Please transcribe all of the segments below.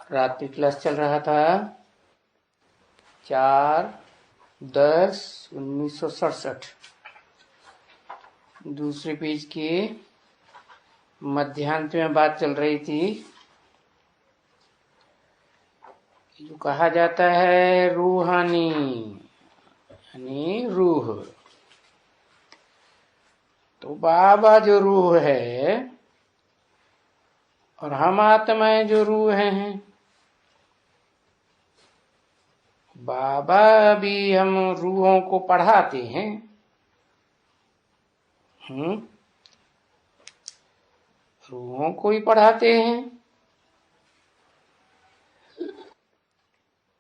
रात की क्लास चल रहा था 4/10/1967। दूसरे पेज के मध्यांत में बात चल रही थी जो कहा जाता है रूहानी यानी रूह। तो बाबा जो रूह है और हम आत्माएं जो रूह हैं। बाबा भी हम रूहों को पढ़ाते हैं। रूहों को ही पढ़ाते हैं।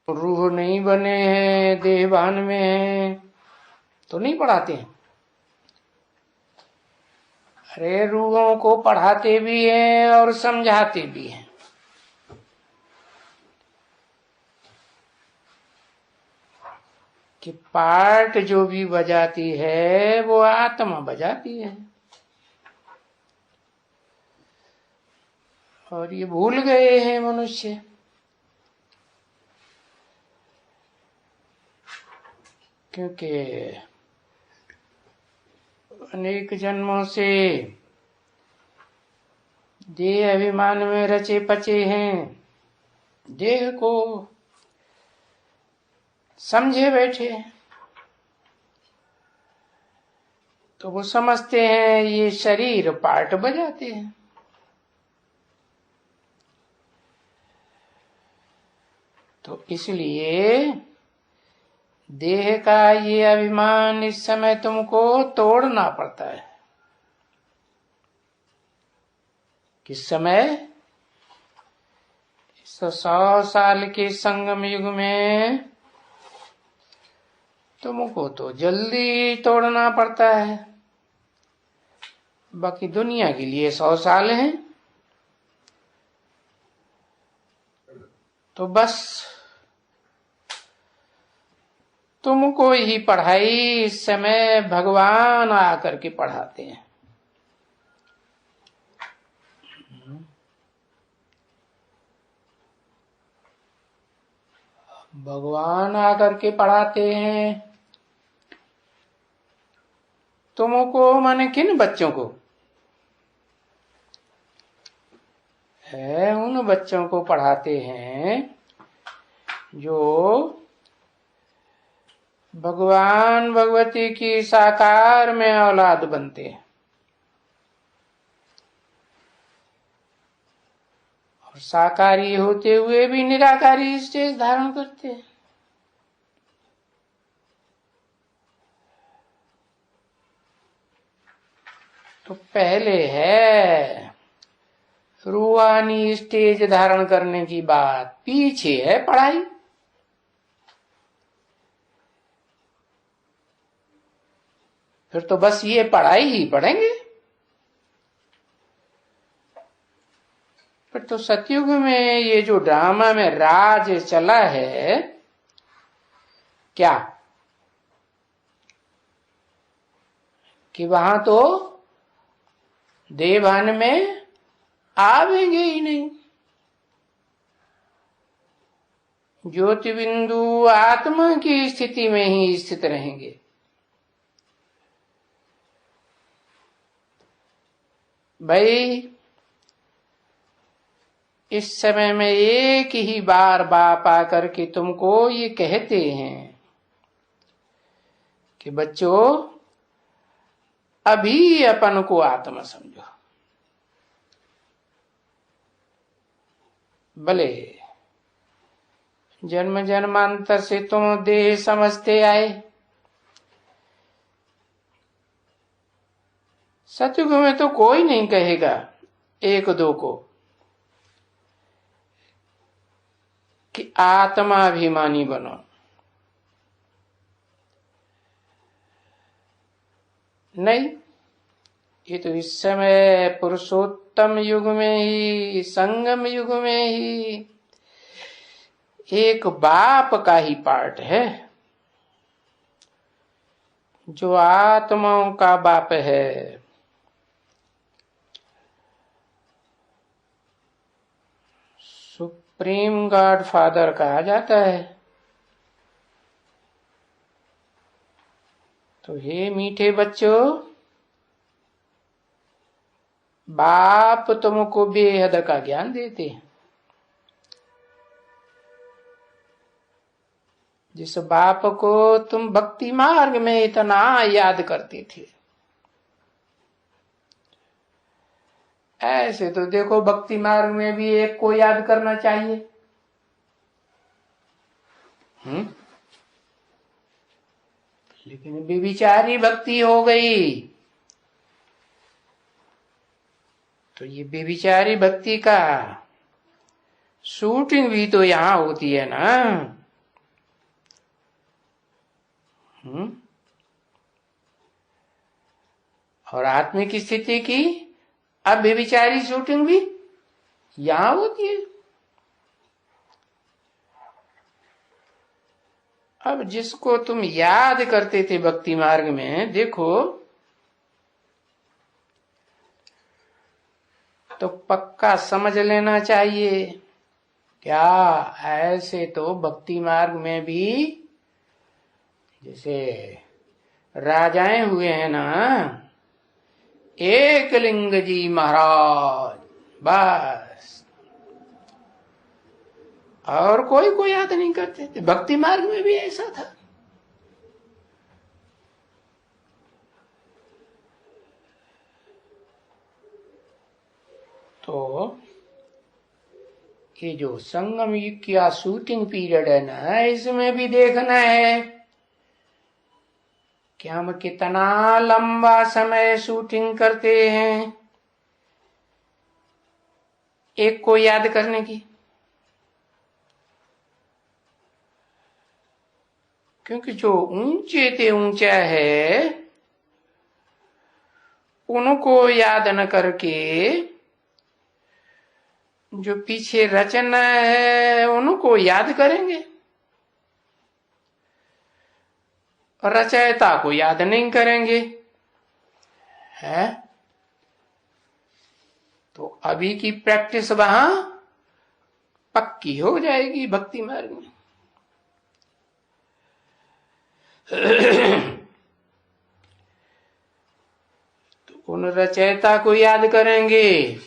रूह नहीं बने हैं, देहभान में हैं तो नहीं पढ़ाते हैं। अरे रूहों को पढ़ाते भी हैं और समझाते भी हैं। कि पार्ट जो भी बजाती है वो आत्मा बजाती है। और ये भूल गए हैं मनुष्य। क्योंकि अनेक जन्मों से देह अभिमान में रचे पचे हैं। देह को समझे बैठे हैं। तो वो समझते हैं ये शरीर पार्ट बजाते हैं। तो इसलिए देह का ये अभिमान इस समय तुमको तोड़ना पड़ता है। किस समय? 100 साल के संगम युग में तुमको तो जल्दी तोड़ना पड़ता है। बाकी दुनिया के लिए 100 साल हैं। तो बस तुमको ही पढ़ाई इस समय भगवान आकर के पढ़ाते हैं। भगवान आकर के पढ़ाते हैं तुमको, माने किन बच्चों को? है उन बच्चों को पढ़ाते हैं जो भगवान भगवती की साकार में औलाद बनते हैं और साकारी होते हुए भी निराकारी स्टेज धारण करते हैं। तो पहले है रूहानी स्टेज धारण करने की बात, पीछे है पढ़ाई। फिर तो बस ये पढ़ाई ही पढ़ेंगे। फिर तो सतयुग में ये जो ड्रामा में राज चला है क्या कि वहां तो देवभान में आवेंगे ही नहीं। ज्योति बिंदु आत्मा की स्थिति में ही स्थित रहेंगे। भाई इस समय में एक ही बार बाप आकर के तुमको ये कहते हैं कि बच्चों अभी अपन को आत्मा समझो। भले जन्म जन्मांतर से तुम देह समझते आए। सतयुग में तो कोई नहीं कहेगा एक दो को कि आत्माभिमानी बनो। नहीं, ये तो इस समय पुरुषोत्तम युग में ही, संगम युग में ही एक बाप का ही पार्ट है जो आत्माओं का बाप है। प्रेम गॉड फादर कहा जाता है। तो हे मीठे बच्चों, बाप तुमको बेहद का ज्ञान देते हैं। जिस बाप को तुम भक्ति मार्ग में इतना याद करते थे, ऐसे तो देखो भक्ति मार्ग में भी एक को याद करना चाहिए। लेकिन बेविचारी भक्ति हो गई, तो ये बेविचारी भक्ति का शूटिंग भी तो यहां होती है ना। और आत्मिक स्थिति की अब बेविचारी शूटिंग भी यहां होती है। अब जिसको तुम याद करते थे भक्ति मार्ग में, देखो तो पक्का समझ लेना चाहिए, क्या ऐसे तो भक्ति मार्ग में भी जैसे राजाएं हुए हैं ना, एकलिंग जी महाराज, बस, और कोई को याद नहीं करते थे। भक्ति मार्ग में भी ऐसा था। तो ये जो संगम युग की शूटिंग पीरियड है ना, इसमें भी देखना है कि हम कितना लंबा समय शूटिंग करते हैं एक को याद करने की। क्योंकि जो ऊंचे ते ऊंचा है उनको याद न करके जो पीछे रचना है उनको याद करेंगे, रचयिता को याद नहीं करेंगे, है? तो अभी की प्रैक्टिस वहां पक्की हो जाएगी भक्ति मार्ग में। तो उन रचयिता को याद करेंगे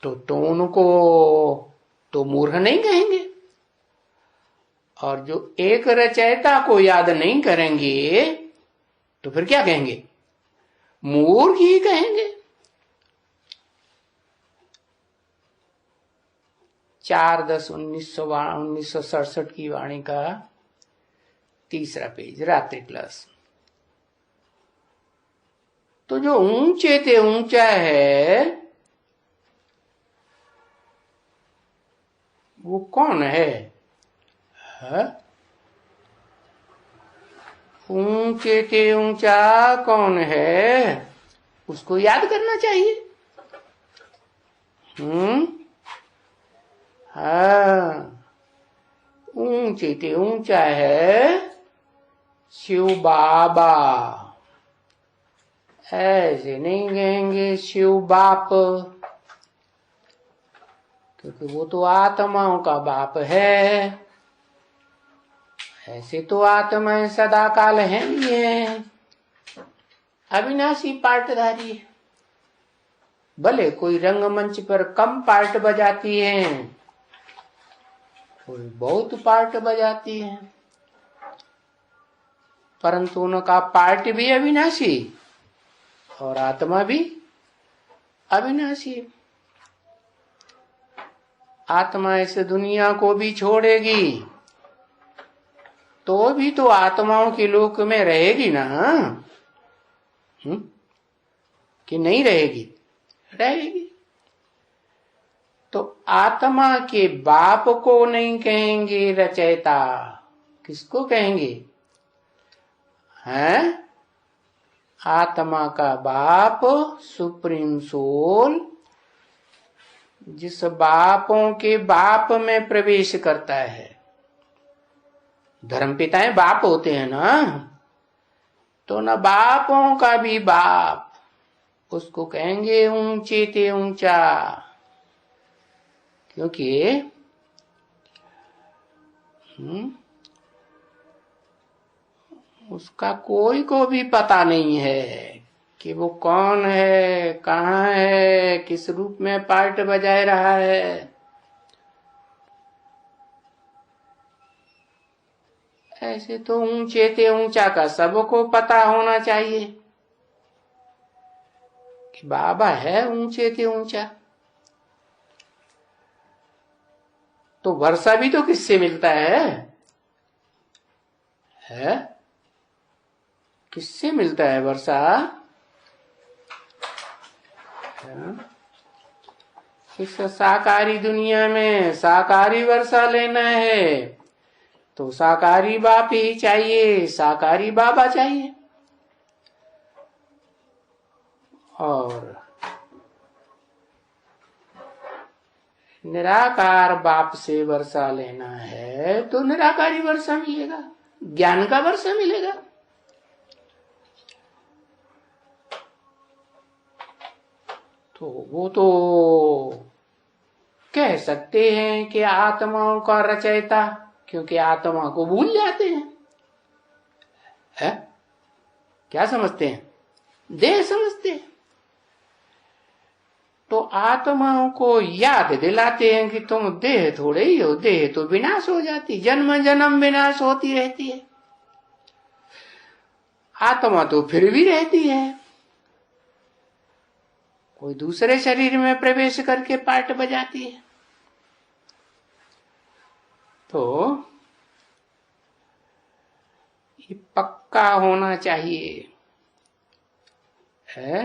तो उनको तो मूर्ख नहीं कहेंगे, और जो एक रचयिता को याद नहीं करेंगे तो फिर क्या कहेंगे? मूर्ख ही कहेंगे। 4/10/1967 की वाणी का 3रा पेज, रात्रि क्लास। तो जो ऊंचे ते ऊंचा है वो कौन है? ऊंचे ते ऊंचा कौन है? उसको याद करना चाहिए। हाँ, ऊंचे ते ऊंचा है शिव बाबा। ऐसे नहीं कहेंगे शिव बाप, क्योंकि वो तो आत्माओं का बाप है। ऐसे तो आत्माएं सदा काल है ही है, अविनाशी पार्टधारी है। भले कोई रंगमंच पर कम पार्ट बजाती है, कोई बहुत पार्ट बजाती है, परंतु उनका पार्ट भी अविनाशी और आत्मा भी अविनाशी। आत्मा इस दुनिया को भी छोड़ेगी तो भी तो आत्माओं के लोक में रहेगी ना, कि नहीं रहेगी? रहेगी। तो आत्मा के बाप को नहीं कहेंगे रचयिता, किसको कहेंगे? हैं? आत्मा का बाप सुप्रीम सोल, जिस बापों के बाप में प्रवेश करता है। धर्म पिताएं बाप होते हैं ना, तो न बापों का भी बाप उसको कहेंगे ऊंचे ते ऊंचा, क्योंकि उसका कोई को भी पता नहीं है कि वो कौन है, कहाँ है, किस रूप में पार्ट बजाए रहा है। ऐसे तो ऊंचे ते ऊंचा का सबको पता होना चाहिए कि बाबा है ऊंचे ते ऊंचा। तो वर्षा भी तो किससे मिलता है? किससे मिलता है वर्षा? इस साकारी दुनिया में साकारी वर्षा लेना है तो साकारी बाप ही चाहिए, साकारी बाबा चाहिए। और निराकार बाप से वर्षा लेना है तो निराकारी वर्षा मिलेगा, ज्ञान का वर्षा मिलेगा। तो वो तो कह सकते हैं कि आत्माओं का रचयिता, क्योंकि आत्मा को भूल जाते हैं। है? क्या समझते हैं? देह समझते हैं। तो आत्माओं को याद दिलाते हैं कि तुम देह थोड़े ही हो, देह तो विनाश हो जाती, जन्म जन्म विनाश होती रहती है, आत्मा तो फिर भी रहती है, कोई दूसरे शरीर में प्रवेश करके पार्ट बजाती है। तो ये पक्का होना चाहिए है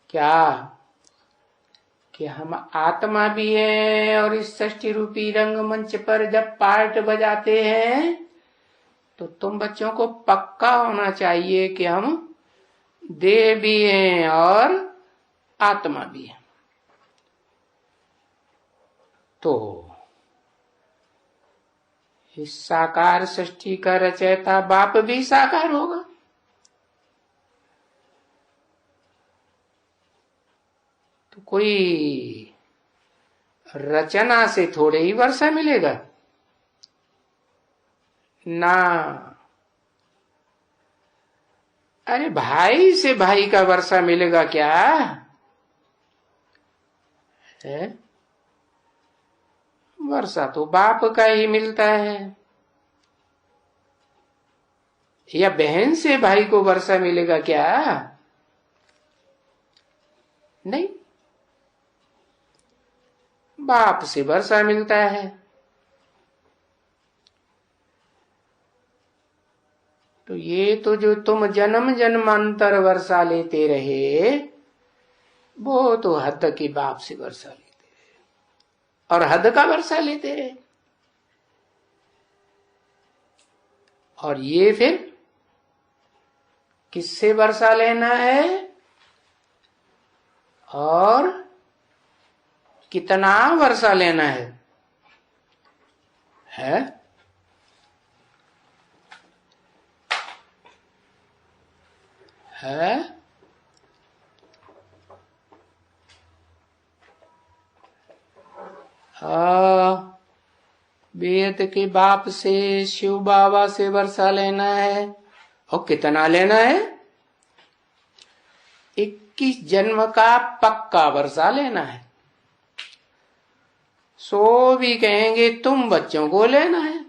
क्या कि हम आत्मा भी हैं और इस सृष्टि रूपी रंगमंच पर जब पार्ट बजाते हैं तो तुम बच्चों को पक्का होना चाहिए कि हम देह भी हैं और आत्मा भी है। तो इस साकार सृष्टि का रचयिता बाप भी साकार होगा। तो कोई रचना से थोड़े ही वर्षा मिलेगा ना। अरे भाई से भाई का वर्षा मिलेगा क्या है? वर्षा तो बाप का ही मिलता है। या बहन से भाई को वर्षा मिलेगा क्या? नहीं, बाप से वर्षा मिलता है। तो ये तो जो तुम जन्म जन्मांतर वर्षा लेते रहे वो तो हद की बाप से वर्षा लेते रहे और हद का वर्षा लेते रहे। और ये फिर किससे वर्षा लेना है और कितना वर्षा लेना है? बेहद के बाप से शिव बाबा से वर्षा लेना है। और कितना लेना है? 21 जन्म का पक्का वर्षा लेना है। सो भी कहेंगे तुम बच्चों को लेना है,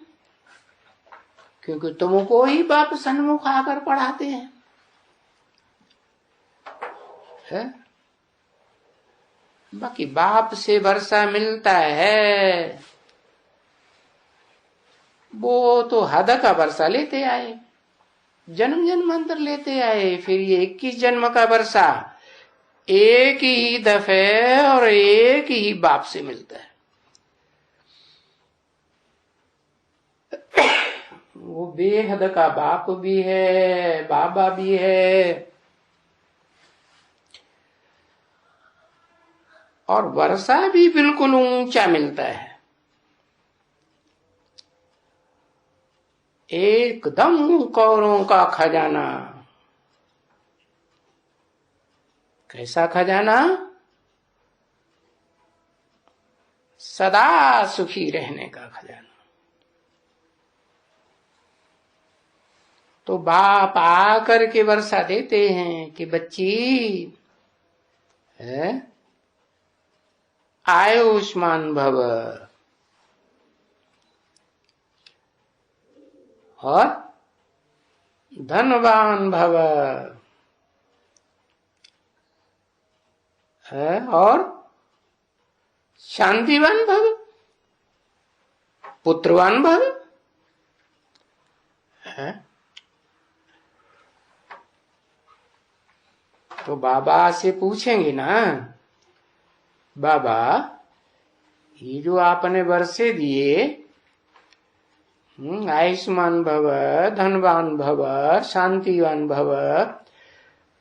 क्योंकि तुमको ही बाप सन्मुख आकर पढ़ाते हैं। बाकी बाप से वर्षा मिलता है वो तो हद का वर्षा लेते आए, जन्म जन्मांतर लेते आए। फिर ये 21 जन्म का वर्षा एक ही दफे और एक ही बाप से मिलता है। वो बेहद का बाप भी है, बाबा भी है। और वर्षा भी बिल्कुल ऊंचा मिलता है, एकदम कौरों का खजाना। कैसा खजाना? सदा सुखी रहने का खजाना। तो बाप आकर के वर्षा देते हैं कि बच्ची है, आयुष्मान भव और धनवान भव है और शांतिवान भव, पुत्रवान भव है। तो बाबा से पूछेंगे ना, बाबा ये जो आपने वर्षे दिए, आयुष्मान भव, धनवान भव, शांतिवान भव,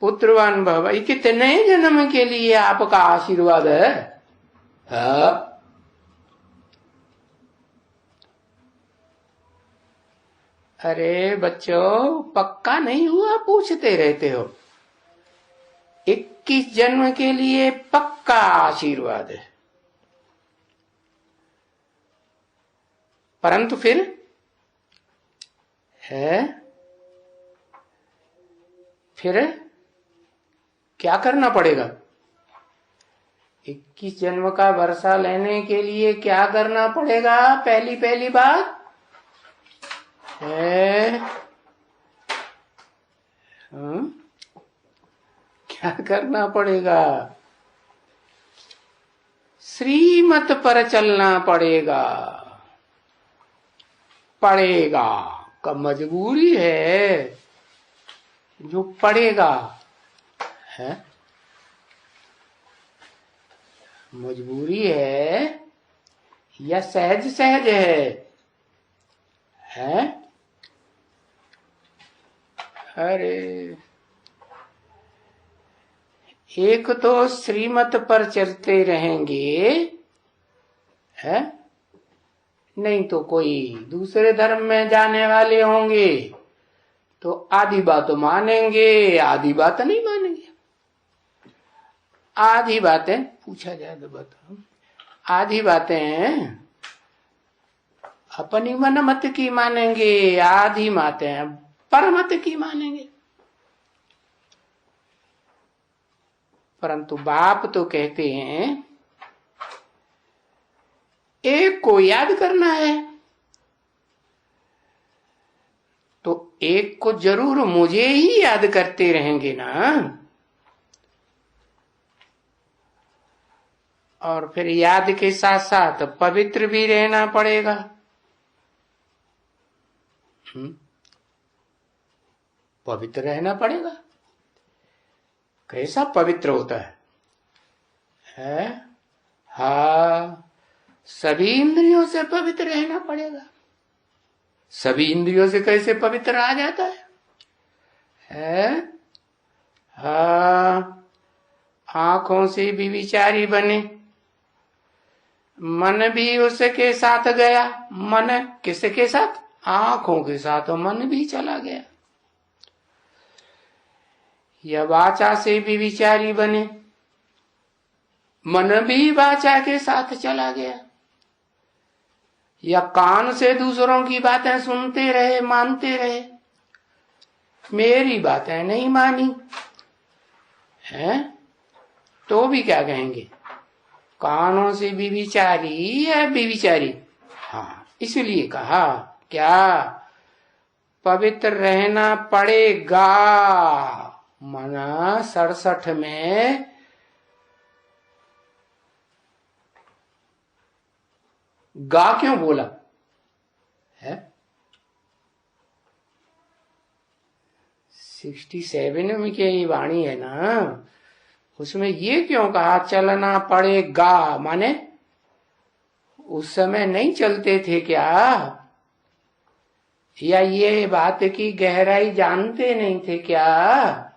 पुत्रवान भव, ये कितने जन्म के लिए आपका आशीर्वाद है? अरे बच्चों, पक्का नहीं हुआ, पूछते रहते हो। 21 जन्म के लिए पक्का आशीर्वाद है। परंतु फिर क्या करना पड़ेगा? 21 जन्म का वर्षा लेने के लिए क्या करना पड़ेगा? पहली बात है क्या करना पड़ेगा? श्रीमत पर चलना पड़ेगा। पड़ेगा का मजबूरी है, जो पड़ेगा है मजबूरी है या सहज सहज है? अरे एक तो श्रीमत पर चलते रहेंगे है, नहीं तो कोई दूसरे धर्म में जाने वाले होंगे तो आधी बात मानेंगे, आधी बात नहीं मानेंगे। आधी बातें पूछा जाए तो बताओ, आधी बातें अपनी मन मत की मानेंगे, आधी बातें परमत की मानेंगे। परंतु बाप तो कहते हैं एक को याद करना है, तो एक को जरूर मुझे ही याद करते रहेंगे ना। और फिर याद के साथ साथ पवित्र भी रहना पड़ेगा। पवित्र रहना पड़ेगा। कैसा पवित्र होता है? हाँ, सभी इंद्रियों से पवित्र रहना पड़ेगा। सभी इंद्रियों से कैसे पवित्र आ जाता है? हाँ, आंखों से भी विचारी बने, मन भी उसके साथ गया। मन किसके साथ? आंखों के साथ मन भी चला गया। या वाचा से भी विचारी बने, मन भी वाचा के साथ चला गया। या कान से दूसरों की बातें सुनते रहे, मानते रहे, मेरी बातें नहीं मानी है, तो भी क्या कहेंगे? कानों से भी विचारी है, बेविचारी। हाँ, इसलिए कहा क्या? पवित्र रहना पड़ेगा। मना 67 में गा क्यों बोला है? 67 में क्या ये वाणी है ना, उसमें ये क्यों कहा चलना पड़ेगा? माने उस समय नहीं चलते थे क्या? या ये बात की गहराई जानते नहीं थे क्या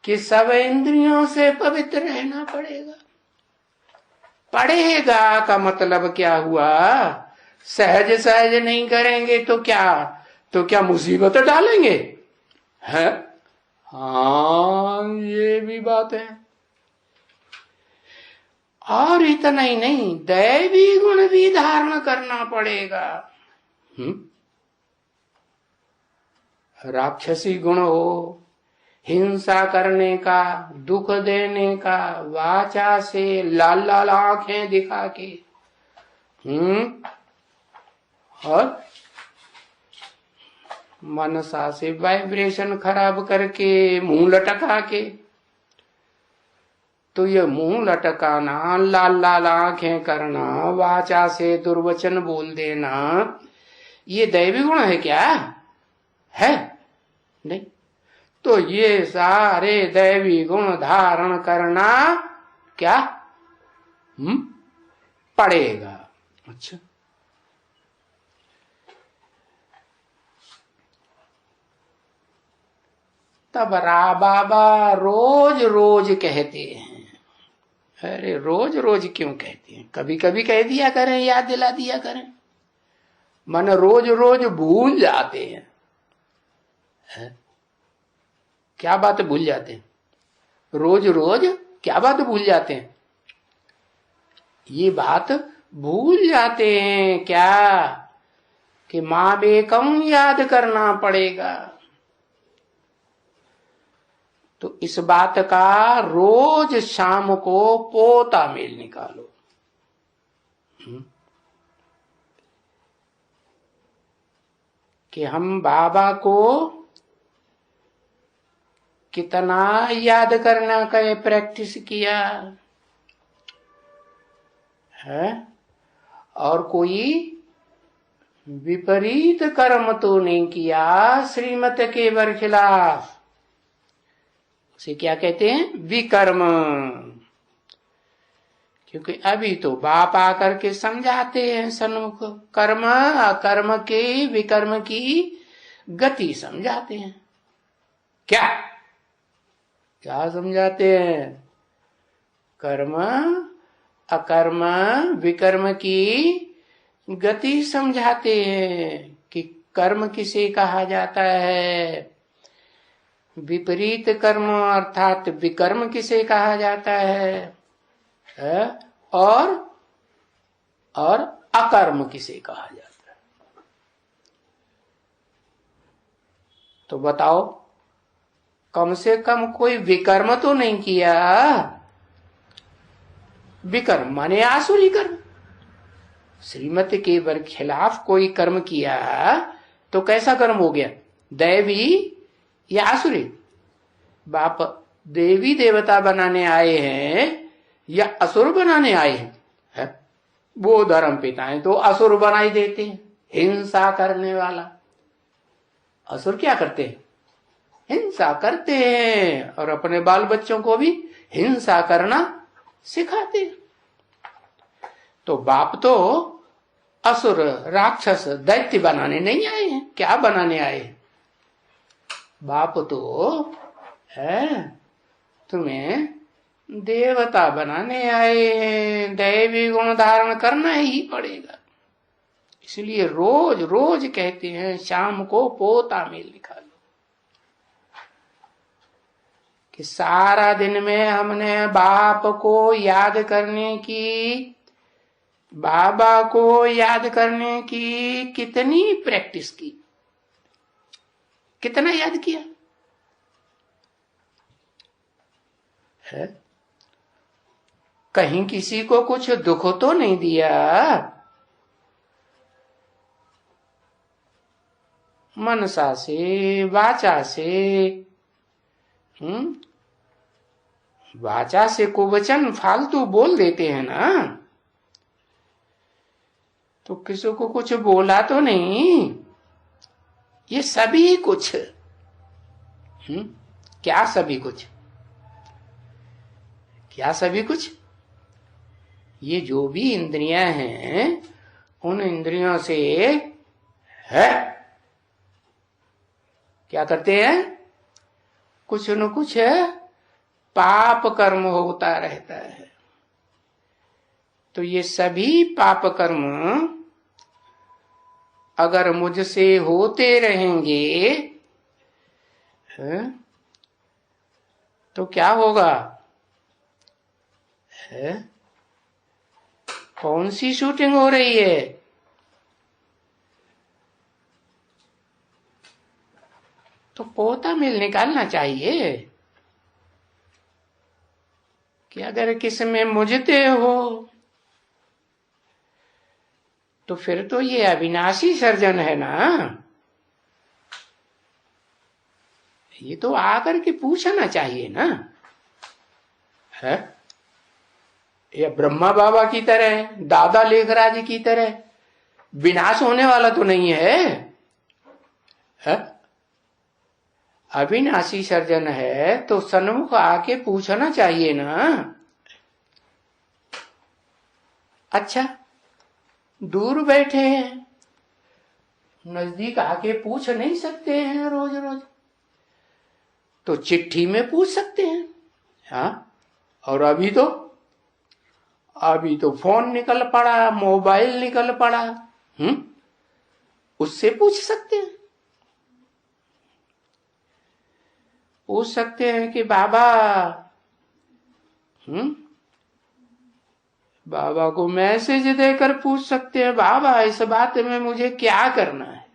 कि सब इंद्रियों से पवित्र रहना पड़ेगा? पड़ेगा का मतलब क्या हुआ? सहज सहज नहीं करेंगे तो क्या मुसीबत डालेंगे है? हाँ, ये भी बात है। और इतना ही नहीं, दैवी गुण भी धारण करना पड़ेगा। राक्षसी गुण हो, हिंसा करने का, दुख देने का, वाचा से लाल लाल आंखें दिखा के, और मनसा से वाइब्रेशन खराब करके, मुंह लटका के। तो ये मुंह लटकाना, लाल लाल आंखें करना, वाचा से दुर्वचन बोल देना, ये दैवी गुण है क्या? है नहीं। तो ये सारे दैवी गुण धारण करना क्या पड़ेगा। अच्छा, तब बाबा रोज रोज कहते हैं। अरे रोज रोज क्यों कहते हैं? कभी कभी कह दिया करें, याद दिला दिया करें। मन रोज रोज भूल जाते हैं। क्या बात भूल जाते हैं? रोज रोज क्या बात भूल जाते हैं? ये बात भूल जाते हैं क्या कि माँ बेकम याद करना पड़ेगा। तो इस बात का रोज शाम को पोता मेल निकालो। कि हम बाबा को कितना याद करना का प्रैक्टिस किया है, और कोई विपरीत कर्म तो नहीं किया श्रीमत के बरखिलाफ। उसे क्या कहते हैं? विकर्म। क्योंकि अभी तो बाप आकर के समझाते हैं सन्मुख, कर्म अकर्म के विकर्म की गति समझाते हैं। क्या क्या समझाते हैं? कर्म अकर्म विकर्म की गति समझाते हैं कि कर्म किसे कहा जाता है, विपरीत कर्म अर्थात विकर्म किसे कहा जाता है, और अकर्म किसे कहा जाता है। तो बताओ, कम से कम कोई विकर्म तो नहीं किया। विकर्म माने आसुरी कर्म। श्रीमत के खिलाफ कोई कर्म किया तो कैसा कर्म हो गया? दैवी या आसुरी? बाप देवी देवता बनाने आए हैं या असुर बनाने आए हैं? है? वो धर्म पिता है तो असुर बनाई देते हैं। हिंसा करने वाला असुर क्या करते हैं? हिंसा करते हैं, और अपने बाल बच्चों को भी हिंसा करना सिखाते हैं। तो बाप तो असुर राक्षस दैत्य बनाने नहीं आए हैं। क्या बनाने आए हैं? बाप तो है तुम्हें देवता बनाने आए हैं। दैवी गुण धारण करना ही पड़ेगा। इसलिए रोज रोज कहते हैं शाम को पोता मेल निकालो। कि सारा दिन में हमने बाप को याद करने की, बाबा को याद करने की कितनी प्रैक्टिस की, कितना याद किया है? कहीं किसी को कुछ दुख तो नहीं दिया। मनसा से वाचा से, वाचा से कुवचन फालतू बोल देते हैं ना, तो किसी को कुछ बोला तो नहीं। ये सभी कुछ, क्या सभी कुछ? क्या सभी कुछ? ये जो भी इंद्रियां हैं, उन इंद्रियों से है क्या करते हैं? कुछ न कुछ पाप कर्म होता रहता है। तो ये सभी पाप कर्म अगर मुझसे होते रहेंगे तो क्या होगा? कौन सी शूटिंग हो रही है? तो पोता मिल निकालना चाहिए कि अगर किस में मुझते हो तो फिर तो ये अविनाशी सर्जन है ना। ये तो आकर के पूछना चाहिए ना, है? ये ब्रह्मा बाबा की तरह, दादा लेखराज की तरह विनाश होने वाला तो नहीं है, है? अविनाशी सर्जन है तो सन्मुख आके पूछना चाहिए ना। अच्छा, दूर बैठे हैं, नजदीक आके पूछ नहीं सकते हैं रोज रोज, तो चिट्ठी में पूछ सकते हैं। हाँ, और अभी तो फोन निकल पड़ा, मोबाइल निकल पड़ा, उससे पूछ सकते हैं। पूछ सकते हैं कि बाबा, बाबा को मैसेज देकर पूछ सकते हैं, बाबा इस बात में मुझे क्या करना है?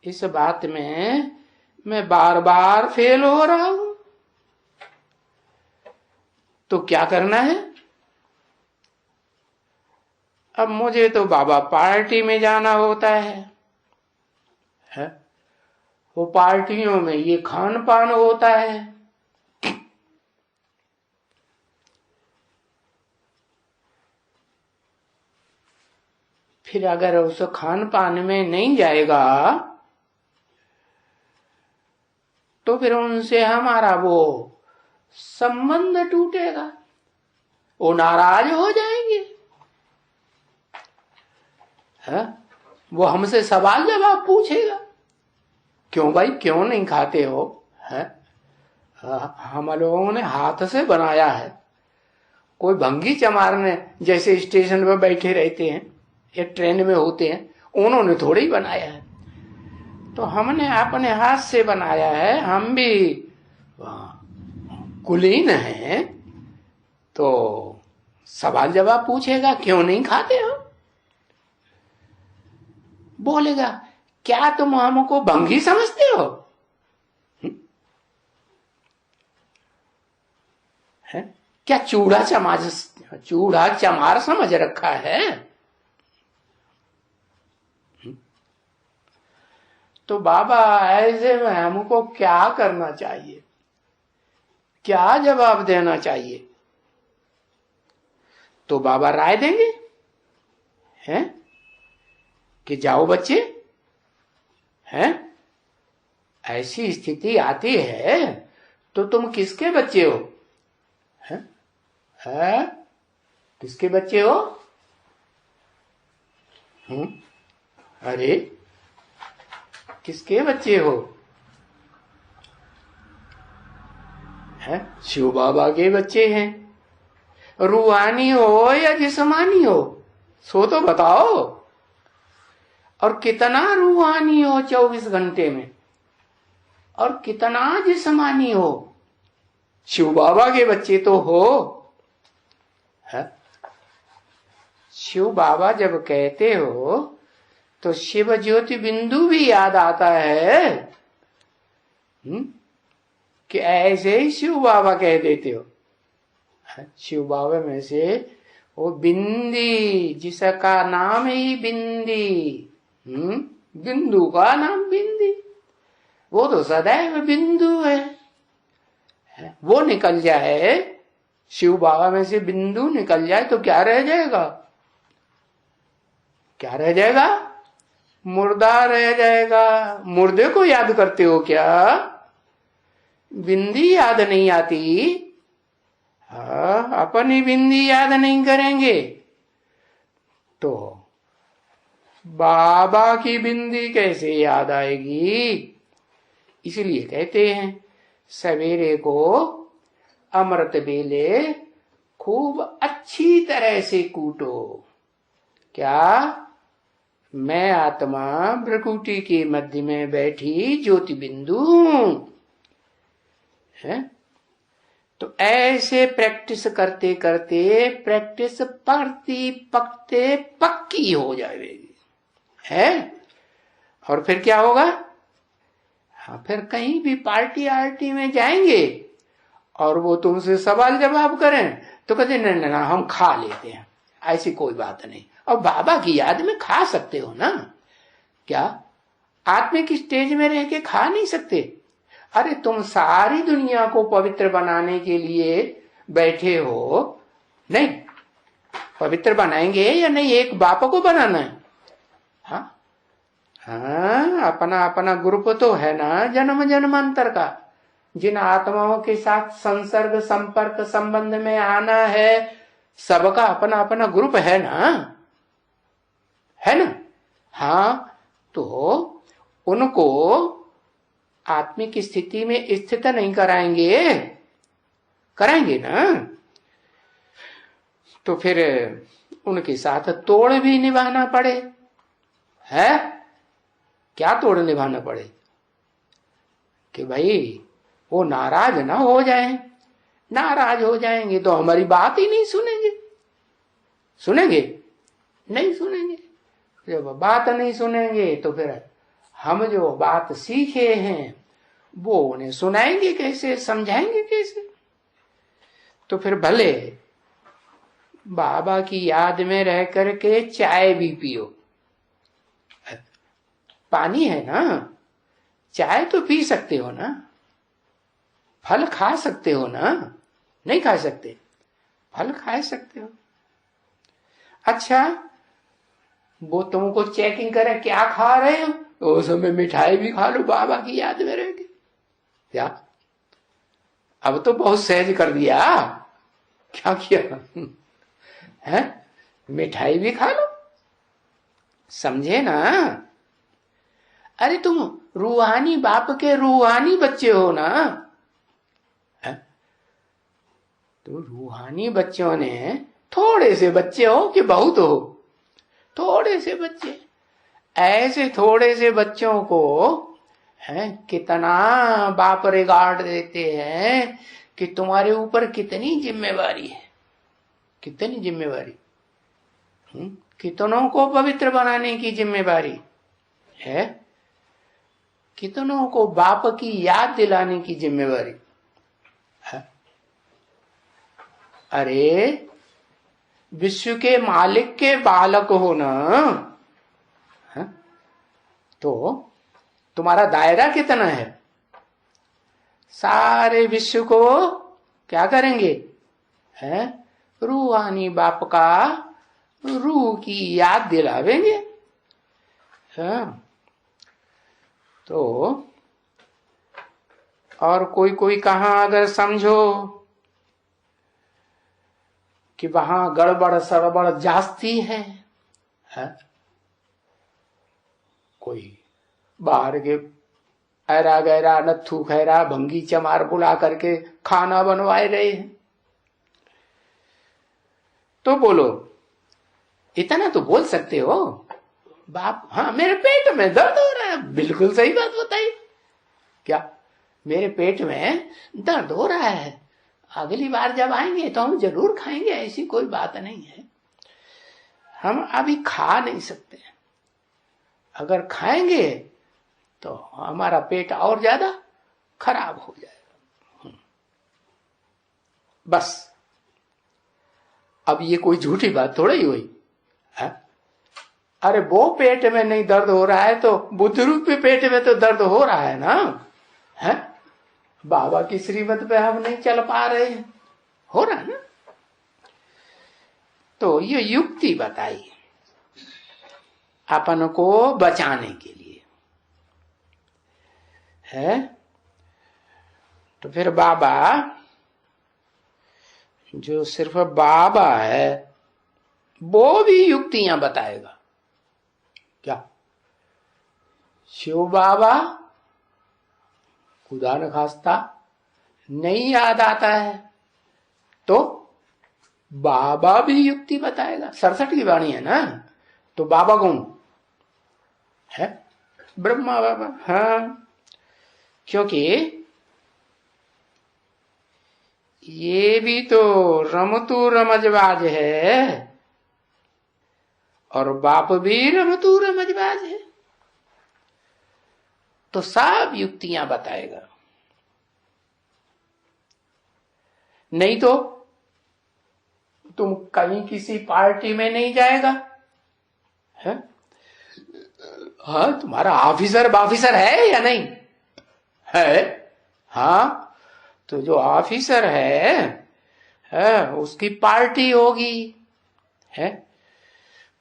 इस बात में मैं बार बार फेल हो रहा हूं, तो क्या करना है? अब मुझे तो बाबा पार्टी में जाना होता है? वो पार्टियों में ये खान पान होता है। फिर अगर उस खान पान में नहीं जाएगा तो फिर उनसे हमारा वो संबंध टूटेगा, वो नाराज हो जाएंगे, है? वो हमसे सवाल जवाब पूछेगा, क्यों भाई, क्यों नहीं खाते हो? है? हम लोगों ने हाथ से बनाया है, कोई भंगी चमार ने जैसे स्टेशन पर बैठे रहते हैं या ट्रेन में होते हैं, उन्होंने थोड़ी बनाया है। तो हमने अपने हाथ से बनाया है, हम भी कुलीन हैं, तो सवाल जवाब पूछेगा, क्यों नहीं खाते हो? बोलेगा, क्या तुम हमको भंगी समझते हो? है? क्या चूड़ा चमार समझ रखा है? तो बाबा ऐसे में हमको क्या करना चाहिए, क्या जवाब देना चाहिए? तो बाबा राय देंगे, हैं, कि जाओ बच्चे, हैं, ऐसी स्थिति आती है तो तुम किसके बच्चे हो? हैं? किसके बच्चे हो? अरे किसके बच्चे हो? हैं? शिव बाबा के बच्चे हैं। रूहानी हो या जिस्मानी हो, सो तो बताओ। और कितना रूहानी हो 24 घंटे में, और कितना जिस्मानी हो? शिव बाबा के बच्चे तो हो, है? शिव बाबा जब कहते हो तो शिव ज्योति बिंदु भी याद आता है, कि ऐसे ही शिव बाबा कह देते हो। शिव बाबा में से वो बिंदी, जिसका नाम ही बिंदी, बिंदु का नाम बिंदी, वो तो सदैव बिंदु है। वो निकल जाए, शिव बाबा में से बिंदु निकल जाए तो क्या रह जाएगा? क्या रह जाएगा? मुर्दा रह जाएगा। मुर्दे को याद करते हो क्या? बिंदी याद नहीं आती? अपनी बिंदी याद नहीं करेंगे तो बाबा की बिंदी कैसे याद आएगी? इसलिए कहते हैं सवेरे को अमृत बेले खूब अच्छी तरह से कूटो। क्या? मैं आत्मा भ्रकुटी के मध्य में बैठी ज्योति बिंदु हूं, है? तो ऐसे प्रैक्टिस करते करते प्रैक्टिस पढ़ती पकते पक्की हो जाएगी है। और फिर क्या होगा? हाँ, फिर कहीं भी पार्टी आर्टी में जाएंगे और वो तुमसे सवाल जवाब करें तो कहते नहीं नहीं हम खा लेते हैं, ऐसी कोई बात नहीं। और बाबा की याद में खा सकते हो ना, क्या आत्मिक स्टेज में रह के खा नहीं सकते? अरे तुम सारी दुनिया को पवित्र बनाने के लिए बैठे हो, नहीं पवित्र बनाएंगे या नहीं, एक बाप को बनाना है। हाँ हाँ, अपना अपना ग्रुप तो है ना जन्म जन्मांतर का, जिन आत्माओं के साथ संसर्ग संपर्क संबंध में आना है, सबका अपना अपना ग्रुप है ना, है ना। हाँ, तो उनको आत्मिक स्थिति में स्थित नहीं कराएंगे, कराएंगे ना, तो फिर उनके साथ तोड़ भी निभाना पड़े है। क्या तोड़ निभाना पड़े? कि भाई वो नाराज ना हो जाएं, नाराज हो जाएंगे तो हमारी बात ही नहीं सुनेंगे, सुनेंगे नहीं सुनेंगे। जब बात नहीं सुनेंगे तो फिर हम जो बात सीखे हैं वो उन्हें सुनाएंगे कैसे, समझाएंगे कैसे? तो फिर भले बाबा की याद में रह करके चाय भी पियो, पानी है ना, चाय तो पी सकते हो ना, फल खा सकते हो ना, नहीं खा सकते? फल खा सकते हो। अच्छा, वो तुमको चेकिंग करे क्या खा रहे हो, तो उस समय मिठाई भी खा लो बाबा की याद में रह के। क्या अब तो बहुत सहज कर दिया, क्या किया है? मिठाई भी खा लो, समझे ना। अरे तुम रूहानी बाप के रूहानी बच्चे हो ना, है? तो रूहानी बच्चों ने, थोड़े से बच्चे हो कि बहुत हो, थोड़े से बच्चे, ऐसे थोड़े से बच्चों को है कितना बाप रिगार्ड देते हैं कि तुम्हारे ऊपर कितनी जिम्मेवारी है, कितनी जिम्मेवारी, कितनों को पवित्र बनाने की जिम्मेवारी है, कितनों को बाप की याद दिलाने की जिम्मेवारी है। अरे विश्व के मालिक के बालक हो ना, है? तो तुम्हारा दायरा कितना है? सारे विश्व को क्या करेंगे? है रूहानी बाप का रूह की याद दिलावेंगे। हाँ, तो और कोई कोई कहां अगर समझो कि वहां गड़बड़ सड़बड़ जास्ती है, कोई बाहर के ऐरा गैरा नत्थू खैरा भंगी चमार बुला करके खाना बनवाए रहे हैं, तो बोलो, इतना तो बोल सकते हो बाप, हाँ मेरे पेट में दर्द हो रहा है, बिल्कुल सही बात बताई, क्या मेरे पेट में दर्द हो रहा है, अगली बार जब आएंगे तो हम जरूर खाएंगे, ऐसी कोई बात नहीं है, हम अभी खा नहीं सकते, अगर खाएंगे तो हमारा पेट और ज्यादा खराब हो जाएगा। बस अब ये कोई झूठी बात थोड़ा ही हुई है? अरे वो पेट में नहीं दर्द हो रहा है तो बुद्ध रूपी पेट में तो दर्द हो रहा है ना, है? बाबा की श्रीमत पे हम नहीं चल पा रहे हैं, हो रहा है ना। तो ये युक्ति बताई अपन को बचाने के लिए है। तो फिर बाबा जो सिर्फ बाबा है वो भी युक्तियां बताएगा। क्या शिव बाबा खुदा न खास्ता नहीं याद आता है तो बाबा भी युक्ति बताएगा। 67 की वाणी है ना, तो बाबा कौन है? ब्रह्मा बाबा। हाँ, क्योंकि ये भी तो रमतू रमजबाज है और बाप भी रमतू रमजबाज है। तो सब युक्तियां बताएगा, नहीं तो तुम कहीं किसी पार्टी में नहीं जाएगा है? हाँ, तुम्हारा ऑफिसर है या नहीं है? हाँ, तो जो ऑफिसर है उसकी पार्टी होगी है,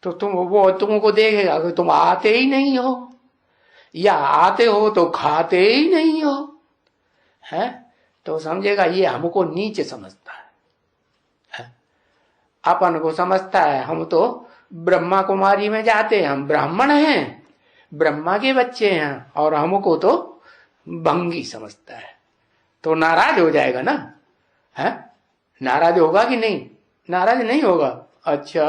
तो वो तुमको देखेगा कि तुम आते ही नहीं हो, या आते हो तो खाते ही नहीं हो है, तो समझेगा ये हमको नीचे समझता है। अपन को समझता है हम तो ब्रह्मा कुमारी में जाते हैं, हम ब्राह्मण हैं, ब्रह्मा के बच्चे हैं, और हमको तो भंगी समझता है, तो नाराज हो जाएगा ना है? नाराज होगा कि नहीं? नाराज नहीं होगा। अच्छा,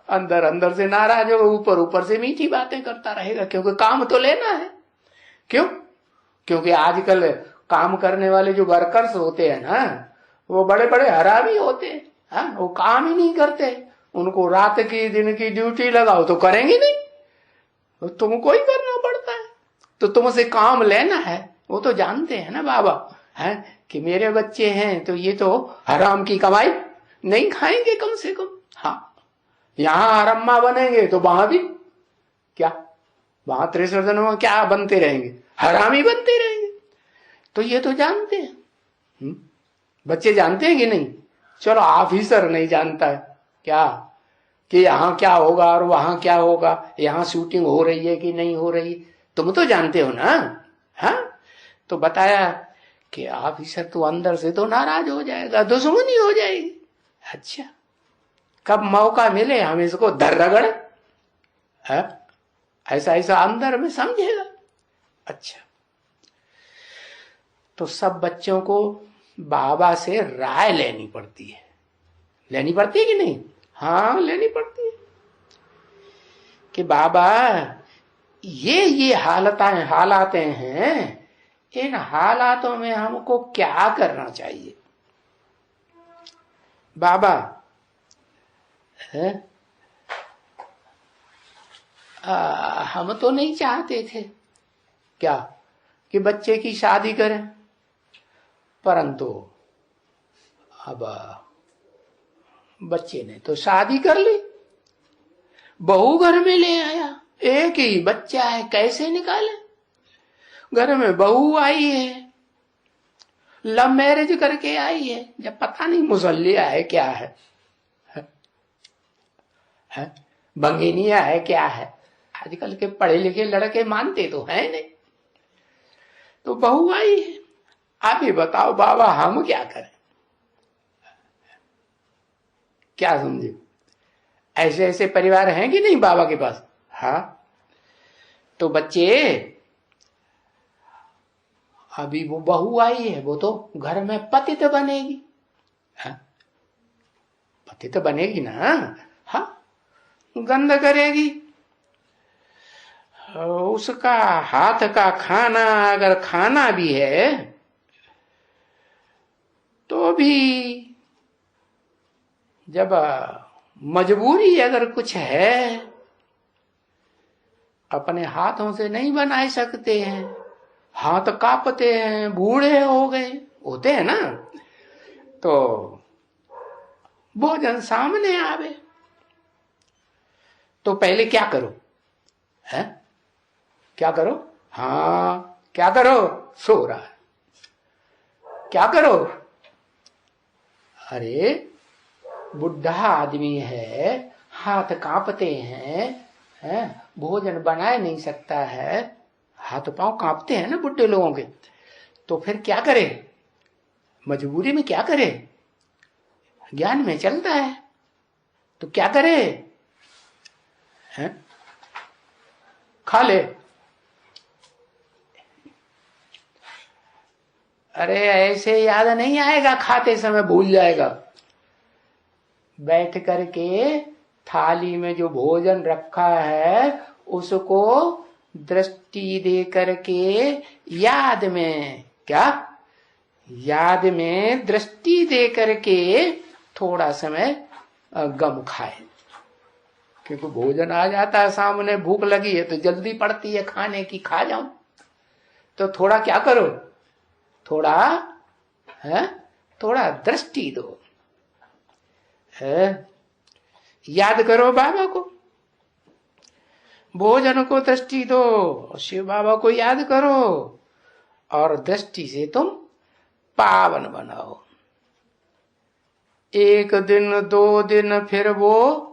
अंदर अंदर से नाराज होगा, ऊपर ऊपर से मीठी बातें करता रहेगा, क्योंकि काम तो लेना है। क्यों? क्योंकि आजकल काम करने वाले जो वर्कर्स होते हैं ना, वो बड़े बड़े हरामी होते हैं, वो काम ही नहीं करते। उनको रात की दिन की ड्यूटी लगाओ तो करेंगे नहीं, तो तुमको ही करना पड़ता है। तो तुमसे काम लेना है, वो तो जानते हैं ना बाबा है कि मेरे बच्चे हैं तो ये तो हराम की कमाई नहीं खाएंगे कम से कम। हाँ, यहां हरम्मा बनेंगे तो वहां भी क्या, वहां 63 दिनों में क्या बनते रहेंगे? हरामी बनते रहेंगे। तो ये तो जानते हैं, बच्चे जानते हैं कि नहीं? चलो, ऑफिसर नहीं जानता है क्या कि यहाँ क्या होगा और वहां क्या होगा, यहाँ शूटिंग हो रही है कि नहीं हो रही, तुम तो जानते हो ना। हाँ, तो बताया कि ऑफिसर तो अंदर से तो नाराज हो जाएगा, दुश्मनी हो जाएगी। अच्छा, कब मौका मिले हम इसको धर रगड़, ऐसा ऐसा अंदर में समझेगा। अच्छा, तो सब बच्चों को बाबा से राय लेनी पड़ती है। लेनी पड़ती है कि नहीं? हाँ, लेनी पड़ती है कि बाबा ये हालातें हैं, इन हालातों में हमको क्या करना चाहिए? बाबा है? हम तो नहीं चाहते थे क्या कि बच्चे की शादी करें, परंतु अब बच्चे ने तो शादी कर ली, बहू घर में ले आया, एक ही बच्चा है, कैसे निकाले? घर में बहू आई है, लव मैरिज करके आई है, जब पता नहीं मुसल्लिया है क्या है, भंगिनिया है क्या है, आजकल के पढ़े लिखे लड़के मानते तो हैं नहीं। तो बहू आई है, आप ही बताओ बाबा हम क्या करें? क्या समझे? ऐसे ऐसे परिवार हैं कि नहीं बाबा के पास? हाँ, तो बच्चे, अभी वो बहू आई है, वो तो घर में पतित बनेगी, पतित बनेगी ना। हाँ, गंद करेगी, उसका हाथ का खाना अगर खाना भी है तो भी जब मजबूरी अगर कुछ है, अपने हाथों से नहीं बना सकते हैं, हाथ कांपते हैं, बूढ़े हो गए होते हैं ना, तो भोजन सामने आवे तो पहले क्या करो? है क्या करो? हाँ, क्या करो? सो रहा है, क्या करो? अरे बुढ़ा आदमी है, हाथ कांपते हैं, भोजन बना नहीं सकता है, हाथ पांव कांपते हैं ना बुढ़े लोगों के, तो फिर क्या करे? मजबूरी में क्या करे? ज्ञान में चलता है तो क्या करे? खा ले। अरे ऐसे याद नहीं आएगा, खाते समय भूल जाएगा। बैठ करके थाली में जो भोजन रखा है उसको दृष्टि दे करके याद में, क्या याद में दृष्टि दे करके थोड़ा समय गम खाए, क्योंकि भोजन आ जाता है सामने, भूख लगी है तो जल्दी पड़ती है खाने की, खा जाऊं। तो थोड़ा क्या करो, थोड़ा है, थोड़ा दृष्टि दो, है, याद करो बाबा को, भोजन को दृष्टि दो, शिव बाबा को याद करो और दृष्टि से तुम पावन बनाओ। एक दिन 2 दिन, फिर वो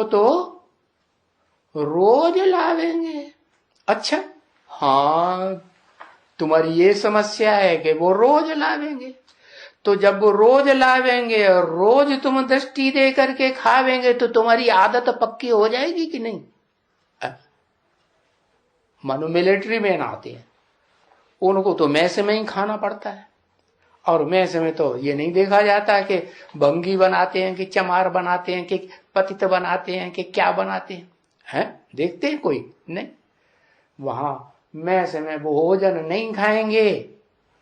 तो रोज लावेंगे। अच्छा, हाँ, तुम्हारी ये समस्या है कि वो रोज लावेंगे, तो जब वो रोज लावेंगे और रोज तुम दृष्टि दे करके खावेंगे तो तुम्हारी आदत पक्की हो जाएगी कि नहीं? मानो मिलिट्री मैन आते हैं, उनको तो मैस में ही खाना पड़ता है, और मैस में तो ये नहीं देखा जाता कि भंगी बनाते हैं कि चमार बनाते हैं कि पतित बनाते हैं कि क्या बनाते हैं, देखते हैं कोई नहीं। वहां मैस में भोजन नहीं खाएंगे,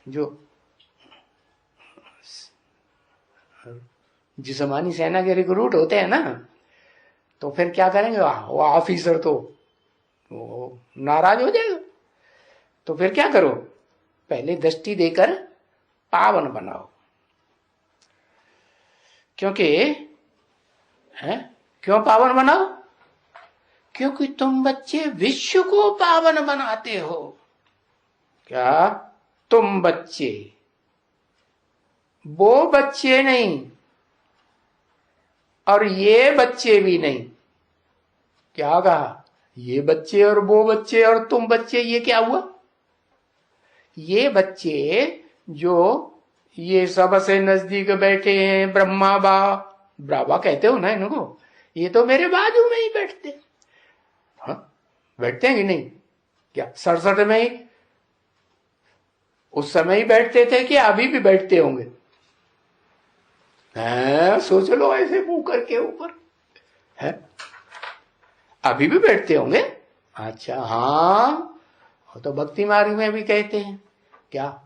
जो जिस्मानी सेना के रिक्रूट होते हैं ना, तो फिर क्या करेंगे, वो ऑफिसर तो वो नाराज हो जाएगा। तो फिर क्या करो, पहले दृष्टि देकर पावन बनाओ। क्योंकि क्यों पावन बनाओ? क्योंकि तुम बच्चे विश्व को पावन बनाते हो। क्या तुम बच्चे, वो बच्चे नहीं और ये बच्चे भी नहीं। क्या कहा? ये बच्चे और वो बच्चे और तुम बच्चे, ये क्या हुआ? ये बच्चे जो ये सबसे नजदीक बैठे हैं, ब्रह्मा ब्राबा कहते हो ना इनको, ये तो मेरे बाजू में ही बैठते हैं। हाँ, बैठते हैं कि नहीं? क्या 67 में ही उस समय ही बैठते थे कि अभी भी बैठते होंगे? सोच लो ऐसे मुंह करके ऊपर है, अभी भी बैठते होंगे। अच्छा, हाँ, तो भक्ति मार्ग में भी कहते हैं क्या,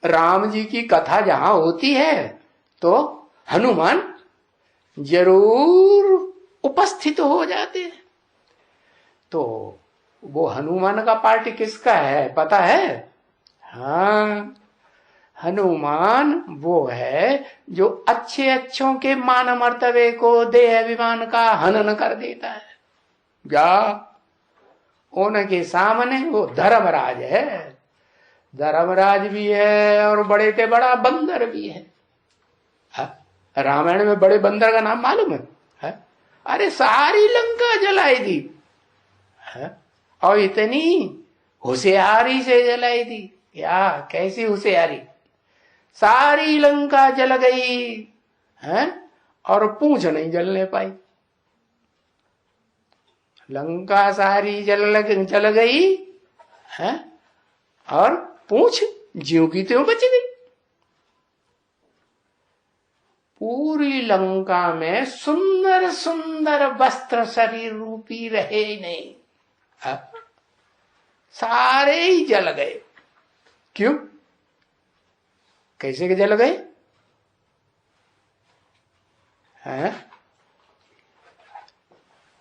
राम जी की कथा जहां होती है तो हनुमान जरूर उपस्थित हो जाते हैं। तो वो हनुमान का पार्ट किसका है पता है? हाँ, हनुमान वो है जो अच्छे अच्छों के मान मर्तबे को, देह अभिमान का हनन कर देता है। क्या उनके सामने वो धर्मराज है, धर्मराज भी है और बड़े से बड़ा बंदर भी है। रामायण में बड़े बंदर का नाम मालूम है? अरे सारी लंका जलाई दी और इतनी होशियारी से जलाई दी। क्या, कैसी होशियारी? सारी लंका जल गई है और पूंछ नहीं जलने पाई। लंका सारी जल गई है और पूंछ ज्यों की त्यों बच गई। पूरी लंका में सुंदर सुंदर वस्त्र शरीर रूपी रहे नहीं, सारे ही जल गए। क्यों, कैसे के जल गए? हैं?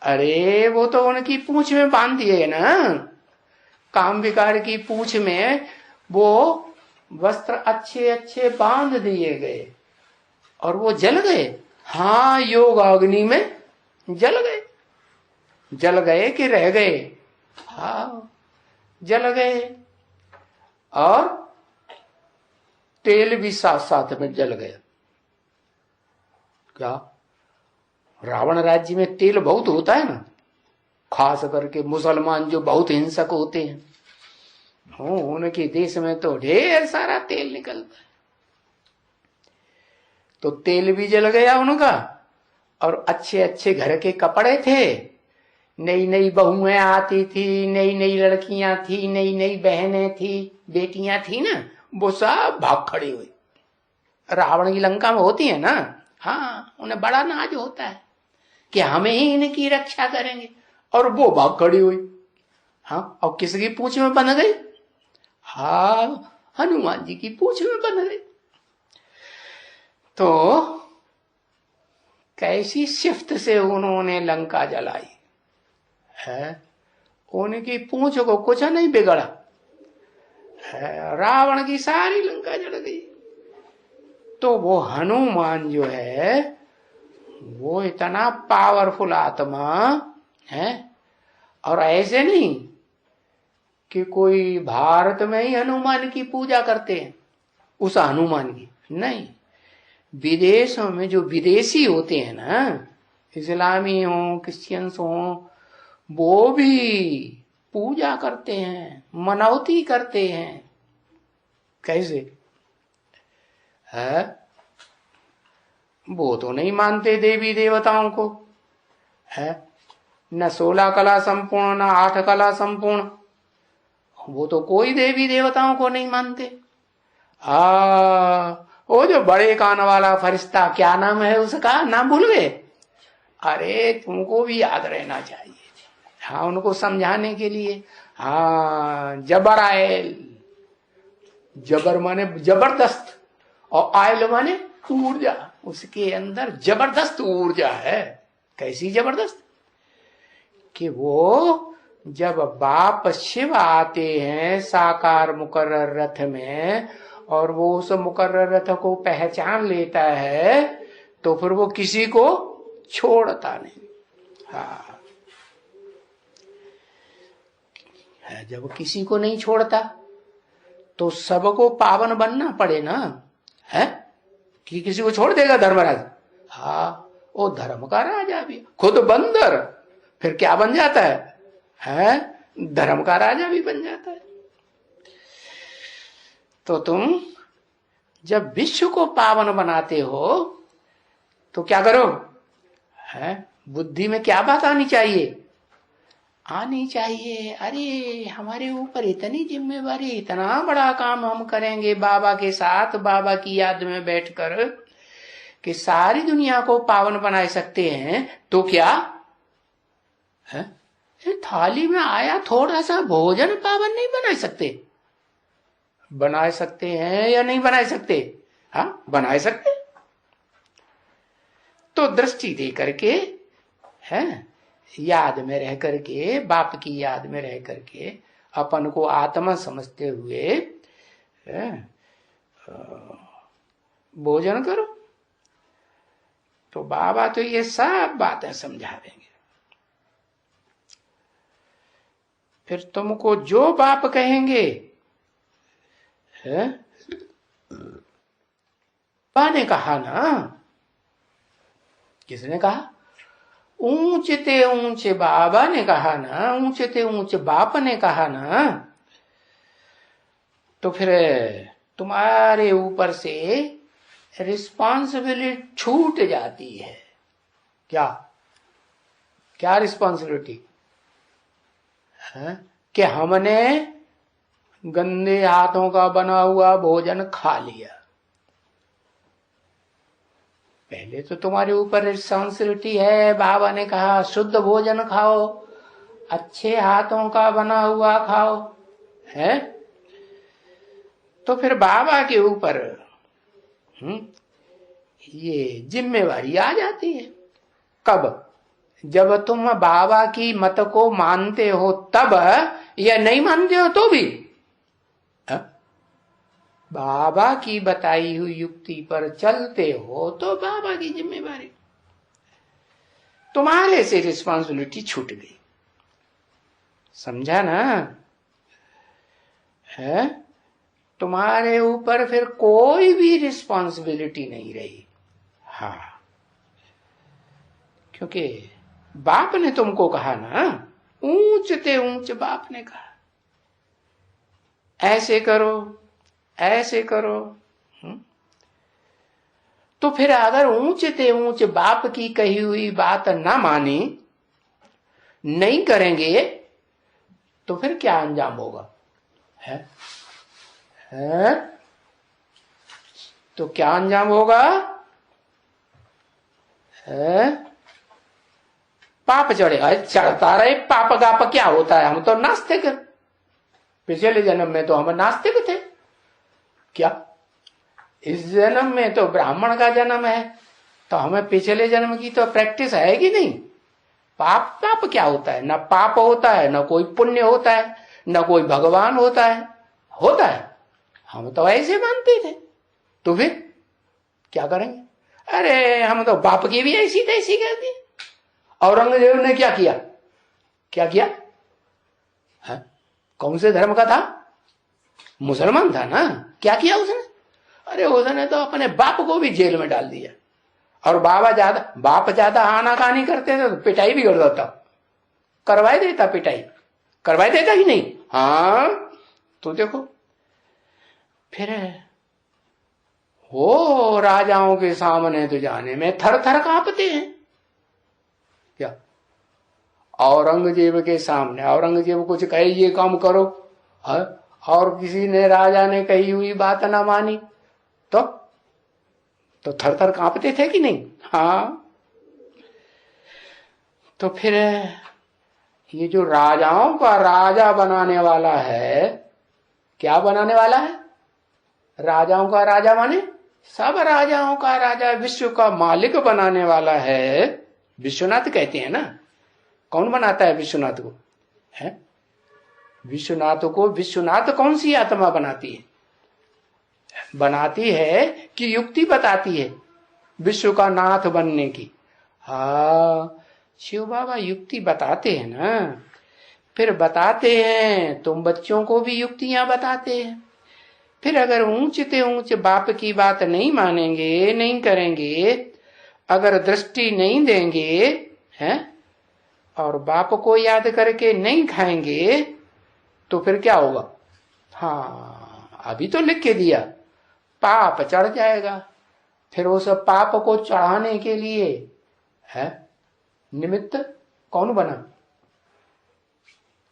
अरे वो तो उनकी पूंछ में बांध दिए ना, काम विकार की पूंछ में वो वस्त्र अच्छे अच्छे बांध दिए गए और वो जल गए। हाँ, योग अग्नि में जल गए। जल गए कि रह गए? हाँ, जल गए। और तेल भी साथ साथ में जल गया। क्या, रावण राज्य में तेल बहुत होता है ना, खास करके मुसलमान जो बहुत हिंसक होते हैं, उनके देश में तो ढेर सारा तेल निकलता है। तो तेल भी जल गया उनका, और अच्छे अच्छे घर के कपड़े थे, नई नई बहुएं आती थी, नई नई लड़कियां थी, नई नई बहनें थी, बेटियां थी ना, वो सब भाग खड़ी हुई। रावण की लंका में होती है ना, हाँ, उन्हें बड़ा नाज होता है कि हमें ही इनकी रक्षा करेंगे, और वो भाग खड़ी हुई। हाँ, और किसकी पूंछ में बंध गई? हाँ, हनुमान जी की पूंछ में बंध रहे। तो कैसी शिफ्ट से उन्होंने लंका जलाई है, उनकी पूंछ को कुछ नहीं बिगड़ा है, रावण की सारी लंका जल गई। तो वो हनुमान जो है वो इतना पावरफुल आत्मा है, और ऐसे नहीं कि कोई भारत में ही हनुमान की पूजा करते हैं उस हनुमान की, नहीं, विदेशों में जो विदेशी होते हैं ना, इस्लामी हो क्रिश्चियंस हो, वो भी पूजा करते हैं, मनौती करते हैं। कैसे है? वो तो नहीं मानते देवी देवताओं को है, न 16 कला संपूर्ण न 8 कला संपूर्ण, वो तो कोई देवी देवताओं को नहीं मानते। वो जो बड़े कान वाला फरिश्ता, क्या नाम है उसका, नाम भूल गए? अरे तुमको भी याद रहना चाहिए। हाँ, उनको समझाने के लिए, हाँ, जबर आयल, जबर माने जबरदस्त, और आयल माने ऊर्जा, उसके अंदर जबरदस्त ऊर्जा है। कैसी जबरदस्त कि वो जब बाप शिव आते हैं साकार मुकर्रर रथ में, और वो उस मुकर्रर रथ को पहचान लेता है, तो फिर वो किसी को छोड़ता नहीं। हाँ, जब किसी को नहीं छोड़ता तो सबको पावन बनना पड़े ना, है कि किसी को छोड़ देगा धर्मराज? हाँ, वो धर्म का राजा भी खुद बंदर, फिर क्या बन जाता है? धर्म का राजा भी बन जाता है। तो तुम जब विश्व को पावन बनाते हो तो क्या करो? बुद्धि में क्या बात आनी चाहिए? आनी चाहिए, अरे हमारे ऊपर इतनी जिम्मेवारी, इतना बड़ा काम हम करेंगे बाबा के साथ, बाबा की याद में बैठकर, कि सारी दुनिया को पावन बना सकते हैं। तो क्या है? थाली में आया थोड़ा सा भोजन पावन नहीं बना सकते? बना सकते हैं या नहीं बना सकते? हाँ, बना सकते। तो दृष्टि दे करके है, याद में रह करके, बाप की याद में रह करके, अपन को आत्मा समझते हुए भोजन करो। तो बाबा तो ये सब बातें समझावेंगे। फिर तुमको जो बाप कहेंगे, बाबा ने कहा ना, किसने कहा? ऊंचते ऊंचे बाबा ने कहा ना, ऊंचते ऊंचे बाप ने कहा ना। तो फिर तुम्हारे ऊपर से रिस्पॉन्सिबिलिटी छूट जाती है। क्या क्या रिस्पॉन्सिबिलिटी है? कि हमने गंदे हाथों का बना हुआ भोजन खा लिया। पहले तो तुम्हारे ऊपर रिस्पॉन्सिबिलिटी है, बाबा ने कहा शुद्ध भोजन खाओ, अच्छे हाथों का बना हुआ खाओ, है? तो फिर बाबा के ऊपर ये जिम्मेवारी आ जाती है। कब? जब तुम बाबा की मत को मानते हो तब, या नहीं मानते हो तो भी बाबा की बताई हुई युक्ति पर चलते हो तो बाबा की जिम्मेवारी, तुम्हारे से रिस्पॉन्सिबिलिटी छूट गई। समझा ना? है, तुम्हारे ऊपर फिर कोई भी रिस्पॉन्सिबिलिटी नहीं रही। हाँ, क्योंकि बाप ने तुमको कहा ना, ऊंचते ऊंच बाप ने कहा ऐसे करो, ऐसे करो। तो फिर अगर ऊंचते ऊंच बाप की कही हुई बात ना मानी, नहीं करेंगे, तो फिर क्या अंजाम होगा? है? तो क्या अंजाम होगा? पाप चढ़ेगा। चढ़ता रहे, पाप गाप क्या होता है? हम तो नास्तिक, पिछले जन्म में तो हम नास्तिक थे, क्या इस जन्म में तो ब्राह्मण का जन्म है, तो हमें पिछले जन्म की तो प्रैक्टिस है कि नहीं? पाप पाप क्या होता है? न पाप होता है, न कोई पुण्य होता है, न कोई भगवान होता है। होता है? हम तो ऐसे मानते थे। तो फिर क्या करेंगे? अरे हम तो बाप की भी ऐसी तैसी कर दी। औरंगजेब ने क्या किया? क्या किया है? कौन से धर्म का था? मुसलमान था ना। क्या किया उसने? अरे उसने तो अपने बाप को भी जेल में डाल दिया। और बाप ज्यादा आनाकानी करते थे तो पिटाई भी कर देता, करवाई देता, पिटाई करवाई देता कि नहीं? हाँ। तो देखो फिर हो राजाओं के सामने तो जाने में थर थर कांपते हैं। क्या औरंगजेब के सामने औरंगजेब कुछ कहे ये काम करो, और किसी ने राजा ने कही हुई बात ना मानी तो थर थर कांपते थे कि नहीं? हाँ। तो फिर ये जो राजाओं का राजा बनाने वाला है, क्या बनाने वाला है? राजाओं का राजा माने सब राजाओं का राजा, विश्व का मालिक बनाने वाला है। विश्वनाथ कहते हैं ना। कौन बनाता है विश्वनाथ को? है विश्वनाथ को विश्वनाथ कौन सी आत्मा बनाती है? बनाती है कि युक्ति बताती है विश्व का नाथ बनने की? हाँ, शिव बाबा युक्ति बताते हैं ना। फिर बताते हैं, तुम बच्चों को भी युक्तियां बताते हैं। फिर अगर ऊंचते ऊंच बाप की बात नहीं मानेंगे, नहीं करेंगे, अगर दृष्टि नहीं देंगे हैं, और बाप को याद करके नहीं खाएंगे, तो फिर क्या होगा? हाँ, अभी तो लिख के दिया, पाप चढ़ जाएगा। फिर उस पाप को चढ़ाने के लिए है निमित्त कौन बना?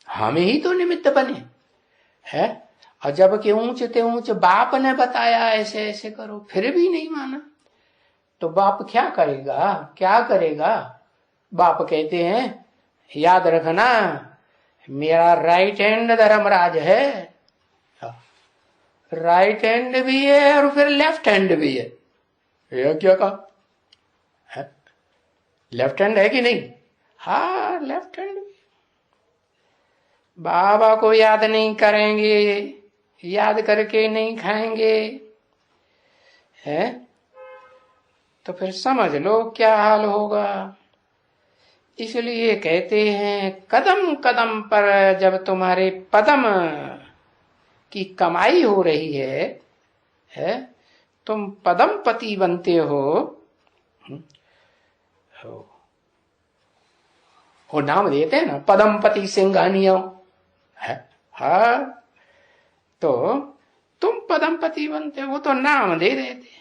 हमें ही तो निमित्त बने है। और जबकि ऊंचते ऊंच बाप ने बताया ऐसे ऐसे करो, फिर भी नहीं माना, तो बाप क्या करेगा? क्या करेगा? बाप कहते हैं याद रखना, मेरा राइट हैंड धर्मराज है। राइट हैंड भी है और फिर लेफ्ट हैंड भी है। ये क्या कहा है? लेफ्ट हैंड है कि नहीं? हाँ, लेफ्ट हैंड भी। बाबा को याद नहीं करेंगे, याद करके नहीं खाएंगे है, तो फिर समझ लो क्या हाल होगा। इसलिए कहते हैं कदम कदम पर जब तुम्हारे पदम की कमाई हो रही है, तुम पदम पति बनते हो। वो नाम देते हैं ना, पदम पति सिंघानिया है। हाँ, तो तुम पदम पति बनते हो, वो तो नाम दे देते।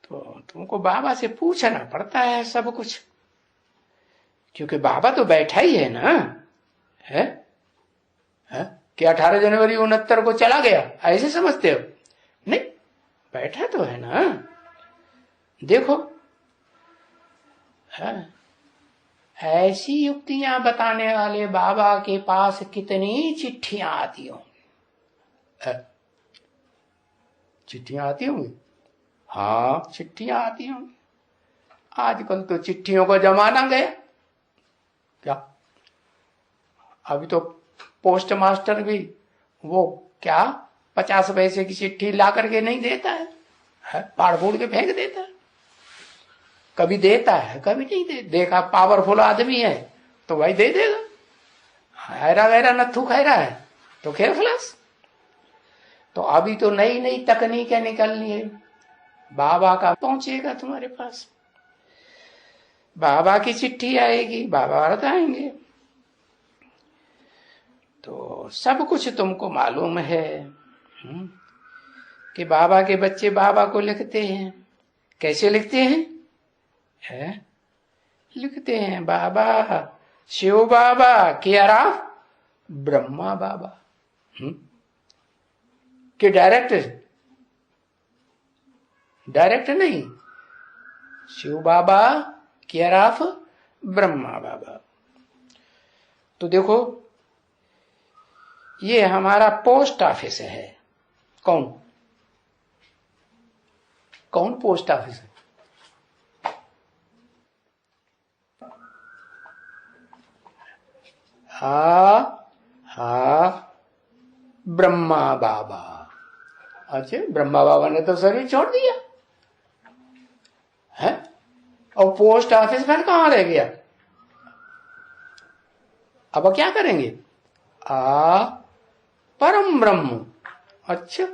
तो तुमको बाबा से पूछना पड़ता है सब कुछ, क्योंकि बाबा तो बैठा ही है ना। है कि 18 जनवरी 69 को चला गया ऐसे समझते हो? नहीं, बैठा तो है ना। देखो है, ऐसी युक्तियां बताने वाले बाबा के पास कितनी चिट्ठियां आती होंगी। चिट्ठियां आती होंगी। हाँ, चिट्ठियां आती होंगी। आजकल तो चिट्ठियों का जमाना गया। क्या अभी तो पोस्ट मास्टर भी वो क्या 50 पैसे की चिट्ठी ला करके नहीं देता है, फाड़ फूड़ के फेंक देता है। कभी देता है, कभी नहीं दे। देखा पावरफुल आदमी है तो भाई दे देगा, हैरा वैरा नथु खैरा है तो खेल खलास। तो अभी तो नई नई तकनीकें निकलनी है। बाबा का पहुंचेगा तुम्हारे पास, बाबा की चिट्ठी आएगी, बाबा बताएंगे। तो सब कुछ तुमको मालूम है कि बाबा के बच्चे बाबा को लिखते हैं। कैसे लिखते हैं? लिखते हैं बाबा शिव बाबा केयर ऑफ ब्रह्मा बाबा। कि डायरेक्ट नहीं, शिव बाबा केयर ऑफ ब्रह्मा बाबा। तो देखो ये हमारा पोस्ट ऑफिस है। कौन? कौन पोस्ट ऑफिस है? हा ब्रह्मा बाबा। अच्छा, ब्रह्मा बाबा ने तो शरीर छोड़ दिया है, और पोस्ट ऑफिस में कहां रह गया? अब क्या करेंगे? परम ब्रह्म। अच्छा,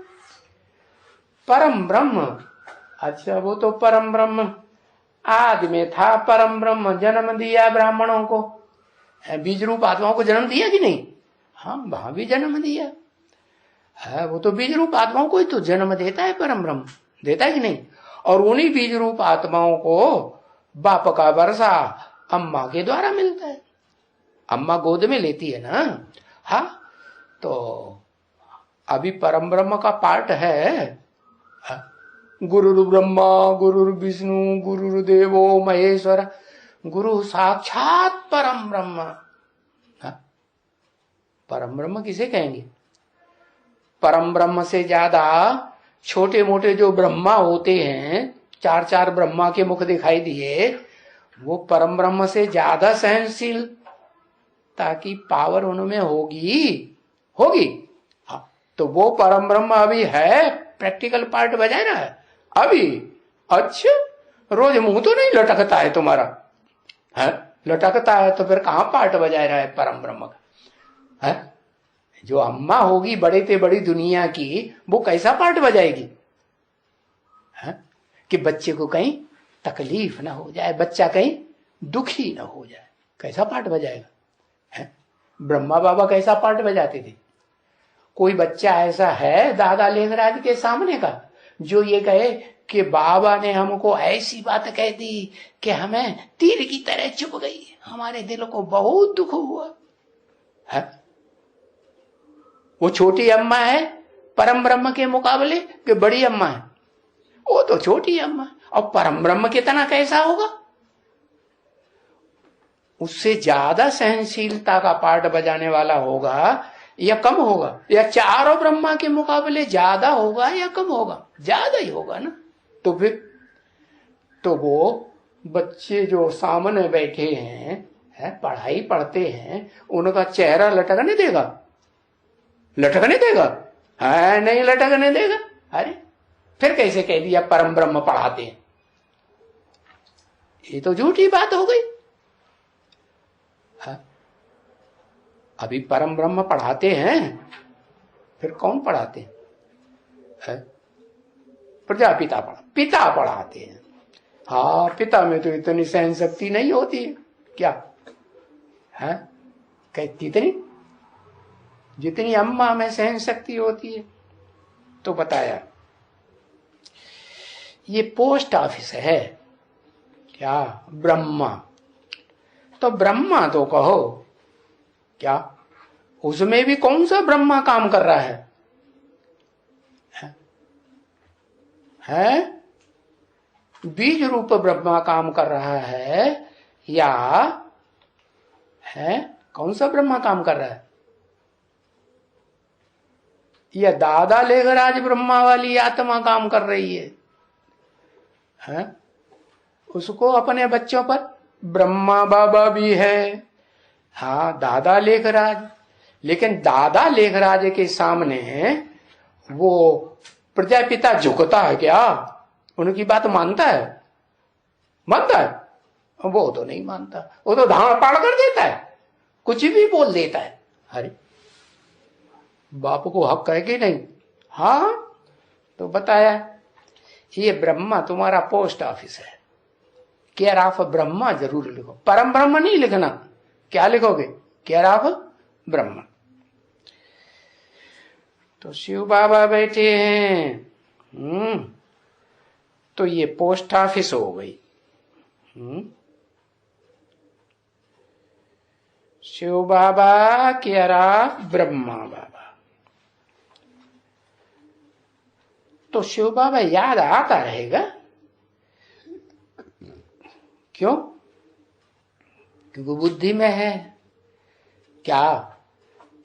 परम ब्रह्म। अच्छा, वो तो परम ब्रह्म आदि में था। परम ब्रह्म जन्म दिया ब्राह्मणों को, बीज रूप आत्माओं को जन्म दिया कि नहीं? हाँ, वहां भी जन्म दिया है। वो तो बीज रूप आत्माओं को ही तो जन्म देता है, परम ब्रह्म देता है कि नहीं? और उन्हीं बीज रूप आत्माओं को बाप का वर्षा अम्मा के द्वारा मिलता है। अम्मा गोद में लेती है ना। हाँ, तो अभी परम ब्रह्म का पार्ट है। गुरु ब्रह्मा गुरु विष्णु गुरु देवो महेश्वर, गुरु साक्षात परम ब्रह्म। परम ब्रह्म किसे कहेंगे? परम ब्रह्म से ज्यादा छोटे मोटे जो ब्रह्मा होते हैं, चार चार ब्रह्मा के मुख दिखाई दिए, वो परम ब्रह्म से ज्यादा सहनशील, ताकि पावर उनमें होगी। हाँ, तो वो परम ब्रह्म अभी है, प्रैक्टिकल पार्ट बजाय रहा है अभी। अच्छा, रोज मुंह तो नहीं लटकता है तुम्हारा? है लटकता है तो फिर कहां पार्ट बजाय रहा है परम ब्रह्म का? है जो अम्मा होगी बड़े से बड़ी दुनिया की, वो कैसा पार्ट बजाएगी? है कि बच्चे को कहीं तकलीफ ना हो जाए, बच्चा कहीं दुखी ना हो जाए, कैसा पार्ट बजाएगा? है ब्रह्मा बाबा कैसा पार्ट बजाते थे? कोई बच्चा ऐसा है दादा लेखराज के सामने का जो ये कहे कि बाबा ने हमको ऐसी बात कह दी कि हमें तीर की तरह चुभ गई, हमारे दिल को बहुत दुख हुआ? है वो छोटी अम्मा है परम ब्रह्म के मुकाबले कि बड़ी अम्मा है? वो तो छोटी अम्मा। और परम ब्रह्म कितना कैसा होगा? उससे ज्यादा सहनशीलता का पार्ट बजाने वाला होगा या कम होगा? या चारों ब्रह्मा के मुकाबले ज्यादा होगा या कम होगा? ज्यादा ही होगा ना। तो फिर तो वो बच्चे जो सामने बैठे हैं पढ़ाई पढ़ते हैं, उनका चेहरा लटकने देगा? लटकने देगा? है नहीं लटकने देगा। अरे फिर कैसे कह दिया परम ब्रह्म पढ़ाते हैं? ये तो झूठी बात हो गई। अभी परम ब्रह्म पढ़ाते हैं, फिर कौन पढ़ाते हैं? प्रजापिता पिता पढ़ाते हैं। हाँ, पिता में तो इतनी सहन शक्ति नहीं होती है क्या? है कहती इतनी जितनी अम्मा में सहन शक्ति होती है। तो बताया ये पोस्ट ऑफिस है क्या? ब्रह्मा तो ब्रह्मा तो कहो क्या, उसमें भी कौन सा ब्रह्मा काम कर रहा है? बीज रूप ब्रह्मा काम कर रहा है या है कौन सा ब्रह्मा काम कर रहा है? या दादा लेखराज ब्रह्मा वाली आत्मा काम कर रही है? उसको अपने बच्चों पर ब्रह्मा बाबा भी है, हाँ दादा लेखराज, लेकिन दादा लेखराज के सामने वो प्रजापिता झुकता है क्या? उनकी बात मानता है? मानता है? वो तो नहीं मानता, वो तो धाड़ पाड़ कर देता है, कुछ भी बोल देता है। अरे बाप को हक है कि नहीं? हाँ, तो बताया ये ब्रह्मा तुम्हारा पोस्ट ऑफिस है, केयर ऑफ ब्रह्मा जरूर लिखो, परम ब्रह्म नहीं लिखना। क्या लिखोगे? Care of Brahma. तो शिव बाबा बैठे हैं, तो ये पोस्ट ऑफिस हो गई। शिव बाबा केयर ऑफ ब्रह्मा बाबा। तो शिव बाबा याद आता रहेगा। क्यों? क्योंकि बुद्धि में है क्या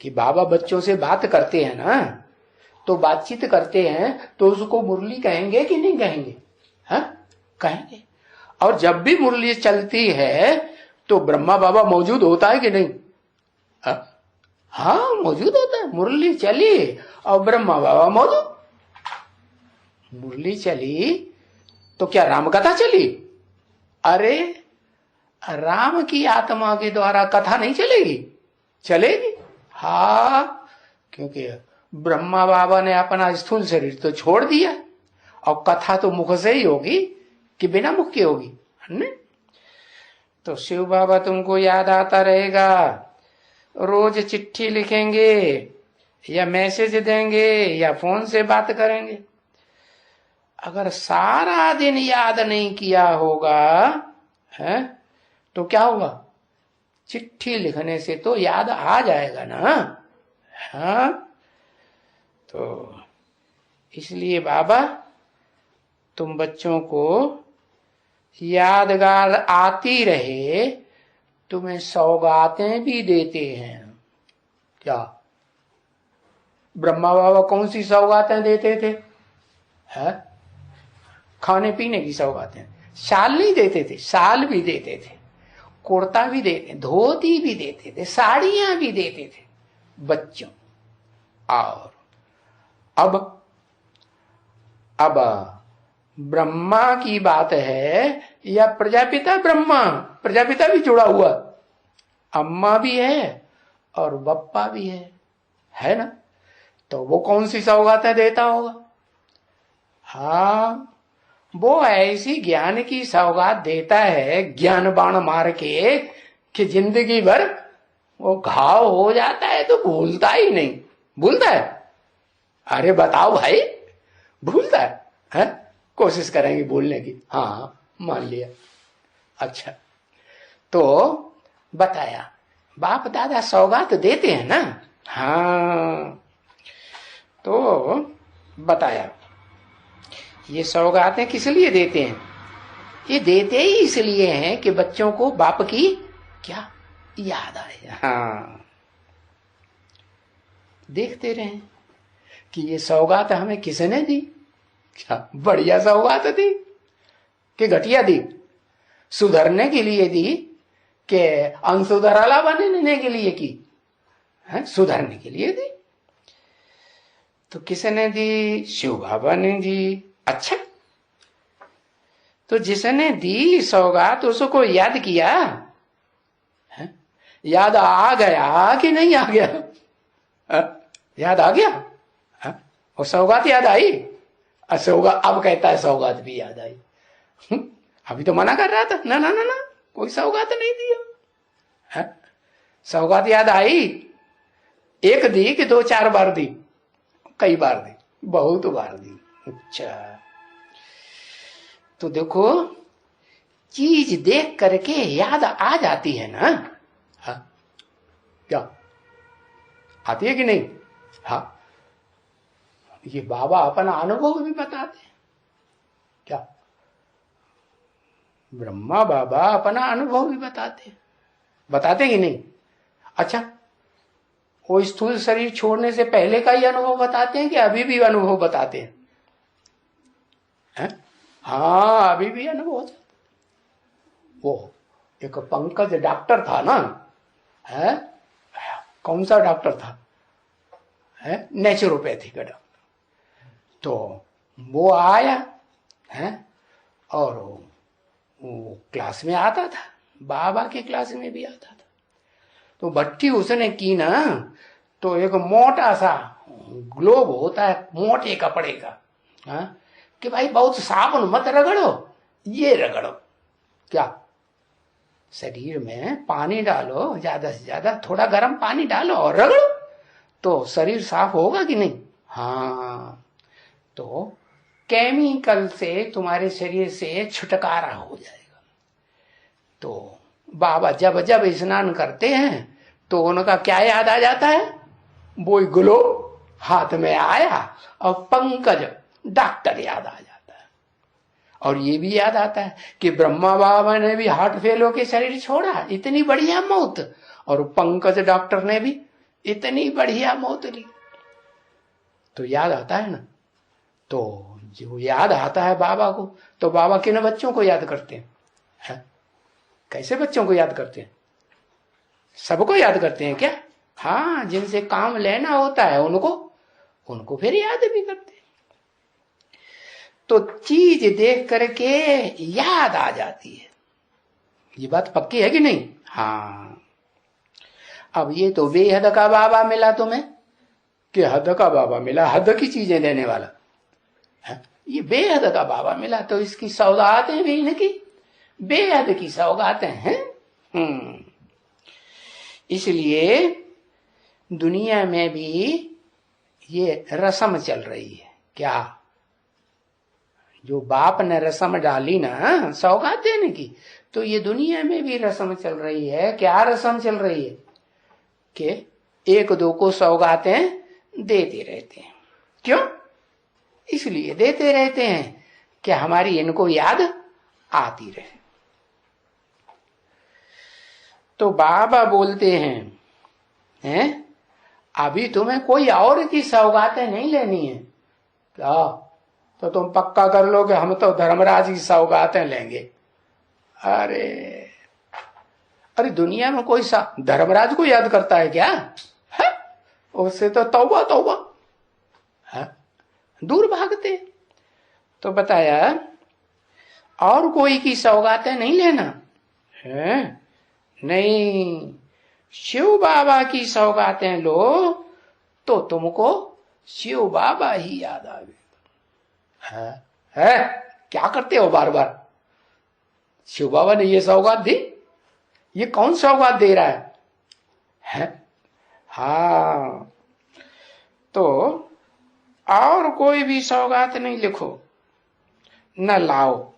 कि बाबा बच्चों से बात करते हैं ना, तो बातचीत करते हैं तो उसको मुरली कहेंगे कि नहीं कहेंगे? है कहेंगे। और जब भी मुरली चलती है तो ब्रह्मा बाबा मौजूद होता है कि नहीं? हाँ मौजूद होता है। मुरली चली और ब्रह्मा बाबा मौजूद। मुरली चली तो क्या राम कथा चली? अरे राम की आत्मा के द्वारा कथा नहीं चलेगी? चलेगी। हाँ, क्योंकि ब्रह्मा बाबा ने अपना स्थूल शरीर तो छोड़ दिया और कथा तो मुख से ही होगी कि बिना मुख की होगी, है? तो शिव बाबा तुमको याद आता रहेगा, रोज चिट्ठी लिखेंगे या मैसेज देंगे या फोन से बात करेंगे। अगर सारा दिन याद नहीं किया होगा है तो क्या होगा? चिट्ठी लिखने से तो याद आ जाएगा ना। हाँ, तो इसलिए बाबा तुम बच्चों को यादगार आती रहे, तुम्हें सौगातें भी देते हैं। क्या ब्रह्मा बाबा कौन सी सौगातें देते थे? है खाने पीने की सौगातें। शाल नहीं देते थे, शाल भी देते थे, कुर्ता भी देते, धोती भी देते थे, साड़ियां भी देते थे बच्चों। और अब ब्रह्मा की बात है या प्रजापिता? ब्रह्मा प्रजापिता भी जुड़ा हुआ, अम्मा भी है और बप्पा भी है ना? तो वो कौन सी सौगातें देता होगा? हाँ, वो ऐसी ज्ञान की सौगात देता है, ज्ञान बाण मार के, कि जिंदगी भर वो घाव हो जाता है तो भूलता ही नहीं। भूलता है? अरे बताओ भाई, भूलता है? कोशिश करेंगे भूलने की। हाँ मान लिया। अच्छा, तो बताया बाप दादा सौगात देते हैं ना। हाँ, तो बताया ये सौगातें किस लिए देते हैं? ये देते ही इसलिए हैं कि बच्चों को बाप की क्या याद आए। हाँ, देखते रहे कि ये सौगात हमें किसने दी। क्या बढ़िया सौगात दी कि घटिया दी? सुधरने के लिए दी कि अनसुधराला बनने के लिए की? है सुधरने के लिए दी। तो किसने दी? शिव बाबा ने दी। अच्छा, तो जिसने दी सौगात उसको याद किया है? याद आ गया कि नहीं आ गया? याद आ गया है? और सौगात याद आई? सौगात अब कहता है सौगात भी याद आई। अभी तो मना कर रहा था, ना ना ना ना कोई सौगात नहीं दिया है। सौगात याद आई? एक दी कि दो चार बार दी? कई बार दी, बहुत बार दी। अच्छा, तो देखो चीज देख करके याद आ जाती है ना। हाँ, क्या आती है कि नहीं? हाँ, ये बाबा अपना अनुभव भी बताते हैं। क्या ब्रह्मा बाबा अपना अनुभव भी बताते कि नहीं? अच्छा, वो स्थूल शरीर छोड़ने से पहले का ही अनुभव बताते हैं कि अभी भी अनुभव बताते हैं? हाँ, अभी भी अनुभव हो जाता। वो एक पंकज डॉक्टर था ना, है कौन सा डॉक्टर था? है नेचुरोपैथी का डॉक्टर। तो वो आया है और वो क्लास में आता था, बाबा के क्लास में भी आता था। तो भट्टी उसने की ना, तो एक मोटा सा ग्लोब होता है मोटे कपड़े का, हाँ, कि भाई बहुत साबुन मत रगड़ो, ये रगड़ो। क्या शरीर में पानी डालो, ज्यादा से ज्यादा थोड़ा गर्म पानी डालो और रगड़ो, तो शरीर साफ होगा कि नहीं? हाँ, तो केमिकल से तुम्हारे शरीर से छुटकारा हो जाएगा। तो बाबा जब जब स्नान करते हैं तो उनका क्या याद आ जाता है? वो ग्लो हाथ में आया और पंकज डॉक्टर याद आ जाता है। और ये भी याद आता है कि ब्रह्मा बाबा ने भी हार्ट फेल होकर शरीर छोड़ा, इतनी बढ़िया मौत, और पंकज डॉक्टर ने भी इतनी बढ़िया मौत ली। तो याद आता है ना। तो जो याद आता है बाबा को, तो बाबा किन बच्चों को याद करते हैं? कैसे बच्चों को याद करते हैं? सबको याद करते हैं क्या? हाँ, जिनसे काम लेना होता है उनको फिर याद भी करते हैं। तो चीज देख करके याद आ जाती है। ये बात पक्की है कि नहीं? हाँ। अब ये तो बेहद का बाबा मिला तुम्हें, कि हद का बाबा मिला, हद की चीजें देने वाला है। ये बेहद का बाबा मिला, तो इसकी सौगातें भी इनकी बेहद की सौगातें हैं। इसलिए दुनिया में भी ये रस्म चल रही है। क्या? जो बाप ने रस्म डाली ना सौगात देने की, तो ये दुनिया में भी रस्म चल रही है। क्या रस्म चल रही है? कि एक दो को सौगातें देते रहते हैं। क्यों? इसलिए देते रहते हैं कि हमारी इनको याद आती रहे। तो बाबा बोलते हैं अभी तुम्हें कोई और की सौगातें नहीं लेनी है क्या? तो तुम पक्का कर लो कि हम तो धर्मराज की सौगातें लेंगे। अरे दुनिया में कोई धर्मराज को याद करता है क्या? है? उससे तो तौबा तौबा है, दूर भागते। तो बताया और कोई की सौगातें नहीं लेना है। नहीं, शिव बाबा की सौगातें लो तो तुमको शिव बाबा ही याद आवेगा। है? क्या करते हो बार बार? शिव बाबा ने ये सौगात दी, ये कौन सौगात दे रहा है? हाँ, तो और कोई भी सौगात नहीं लिखो, न लाओ।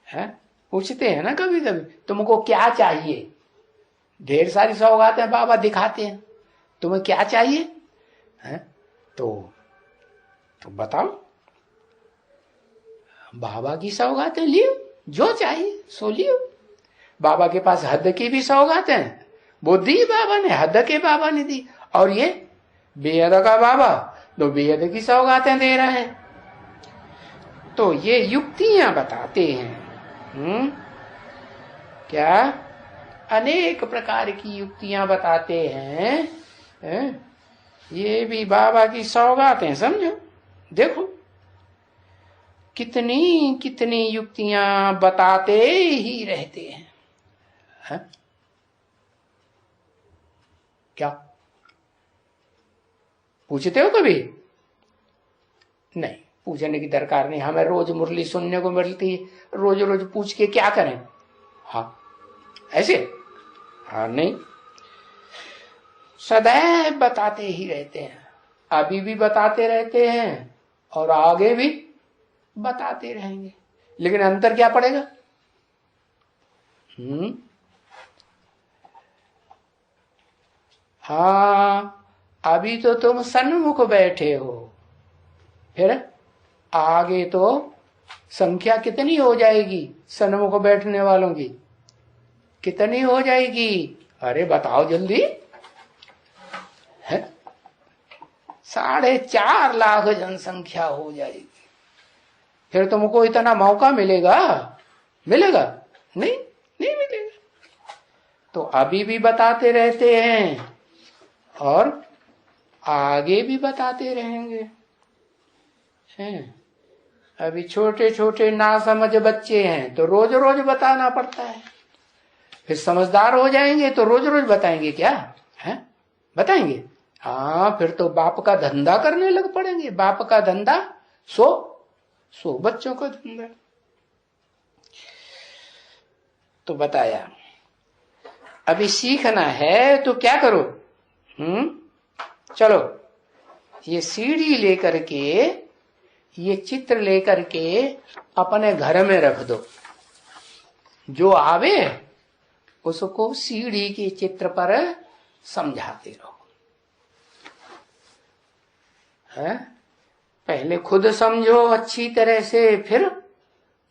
है? पूछते हैं ना कभी कभी, तुमको क्या चाहिए? ढेर सारी सौगातें बाबा दिखाते हैं, तुम्हें क्या चाहिए? है? तो बताओ, बाबा की सौगातें लियो, जो चाहिए सो लियो। बाबा के पास हद की भी सौगातें हैं, वो दी बाबा ने, हद के बाबा ने दी। और ये बेहद का बाबा तो बेहद की सौगातें दे रहे हैं। तो ये युक्तियां बताते हैं। क्या? अनेक प्रकार की युक्तियां बताते हैं। ये भी बाबा की सौगातें, समझो। देखो कितनी कितनी युक्तियां बताते ही रहते हैं। है? क्या पूछते हो कभी? नहीं, पूछने की दरकार नहीं। हमें रोज मुरली सुनने को मिलती, रोज रोज पूछ के क्या करें? हाँ, ऐसे? हाँ, नहीं, सदैव बताते ही रहते हैं। अभी भी बताते रहते हैं और आगे भी बताते रहेंगे। लेकिन अंतर क्या पड़ेगा? हाँ, अभी तो तुम सन्मुख बैठे हो, फिर आगे तो संख्या कितनी हो जाएगी सन्मुख बैठने वालों की? कितनी हो जाएगी? अरे बताओ जल्दी। है? 4.5 लाख जनसंख्या हो जाएगी। फिर तुमको इतना मौका मिलेगा? मिलेगा? नहीं, नहीं मिलेगा। तो अभी भी बताते रहते हैं और आगे भी बताते रहेंगे। हैं? अभी छोटे छोटे नासमझ बच्चे हैं तो रोज रोज बताना पड़ता है। फिर समझदार हो जाएंगे तो रोज रोज बताएंगे क्या? है? बताएंगे? हाँ, फिर तो बाप का धंधा करने लग पड़ेंगे। बाप का धंधा सो बच्चों का धंधा। तो बताया अभी सीखना है तो क्या करो? चलो, ये सीढ़ी लेकर के, ये चित्र लेकर के अपने घर में रख दो। जो आवे उसको सीढ़ी के चित्र पर समझाते रहो। है? पहले खुद समझो अच्छी तरह से, फिर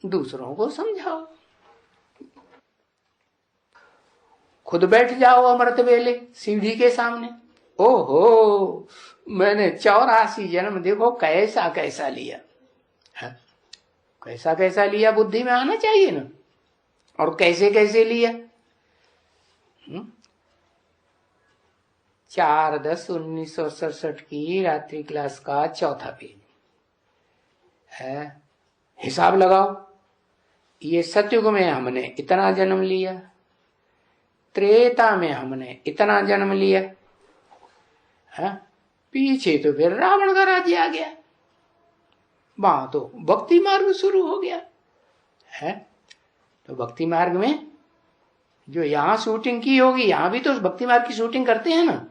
दूसरों को समझाओ। खुद बैठ जाओ अमृत वेले सीढ़ी के सामने। ओहो, मैंने 84 जन्म देखो कैसा कैसा लिया। कैसा कैसा लिया बुद्धि में आना चाहिए ना, और कैसे कैसे लिया। 4/10/1967 की रात्रि क्लास का चौथा पेज है। हिसाब लगाओ, ये सतयुग में हमने इतना जन्म लिया, त्रेता में हमने इतना जन्म लिया है, पीछे तो फिर रावण का राज्य आ गया, वहां तो भक्ति मार्ग शुरू हो गया है। तो भक्ति मार्ग में जो यहां शूटिंग की होगी, यहां भी तो भक्ति मार्ग की शूटिंग करते हैं ना,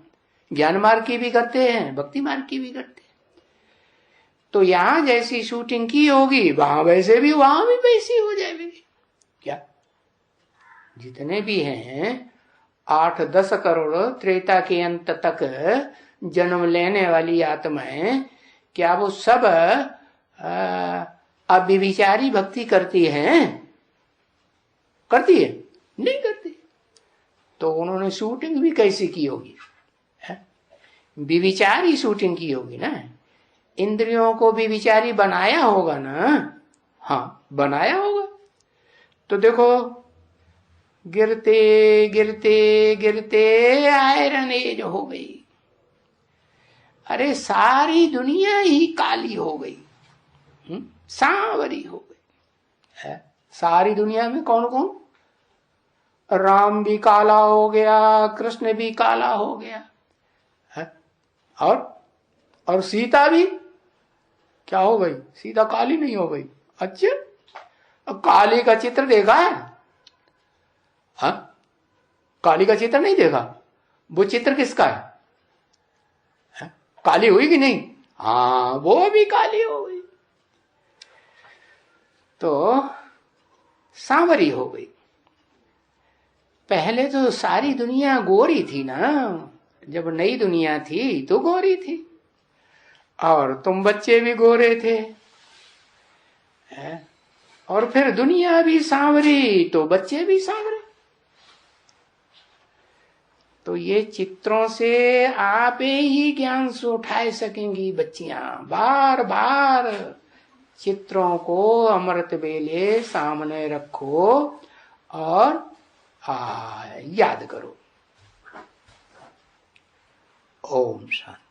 ज्ञान मार्ग की भी करते हैं, भक्ति मार्ग की भी करते हैं। तो यहां जैसी शूटिंग की होगी वहां वैसे भी, वहां भी वैसी हो जाएगी। क्या जितने भी हैं 8-10 करोड़ त्रेता के अंत तक जन्म लेने वाली आत्माएं, क्या वो सब अव्यभिचारी भक्ति करती हैं? करती है? नहीं करती। तो उन्होंने शूटिंग भी कैसी की होगी? विविचारी शूटिंग की होगी ना, इंद्रियों को विविचारी बनाया होगा ना। हाँ, बनाया होगा। तो देखो, गिरते गिरते गिरते आयरन एज हो गई। अरे सारी दुनिया ही काली हो गई, सांवरी हो गई है। सारी दुनिया में कौन कौन? राम भी काला हो गया, कृष्ण भी काला हो गया है, और सीता भी क्या हो गई? सीता काली नहीं हो गई? अच्छा, अब काली का चित्र देखा है? हाँ, काली का चित्र नहीं देखा? वो चित्र किसका है? काली हुई कि नहीं? हाँ, वो भी काली हो गई, तो सांवरी हो गई। पहले तो सारी दुनिया गोरी थी ना, जब नई दुनिया थी तो गोरी थी, और तुम बच्चे भी गोरे थे है? और फिर दुनिया भी सांवरी तो बच्चे भी सांवरे। तो ये चित्रों से आप ही ज्ञान से उठाए सकेंगी बच्चियां। बार बार चित्रों को अमृत बेले सामने रखो और याद करो। ओम शांति।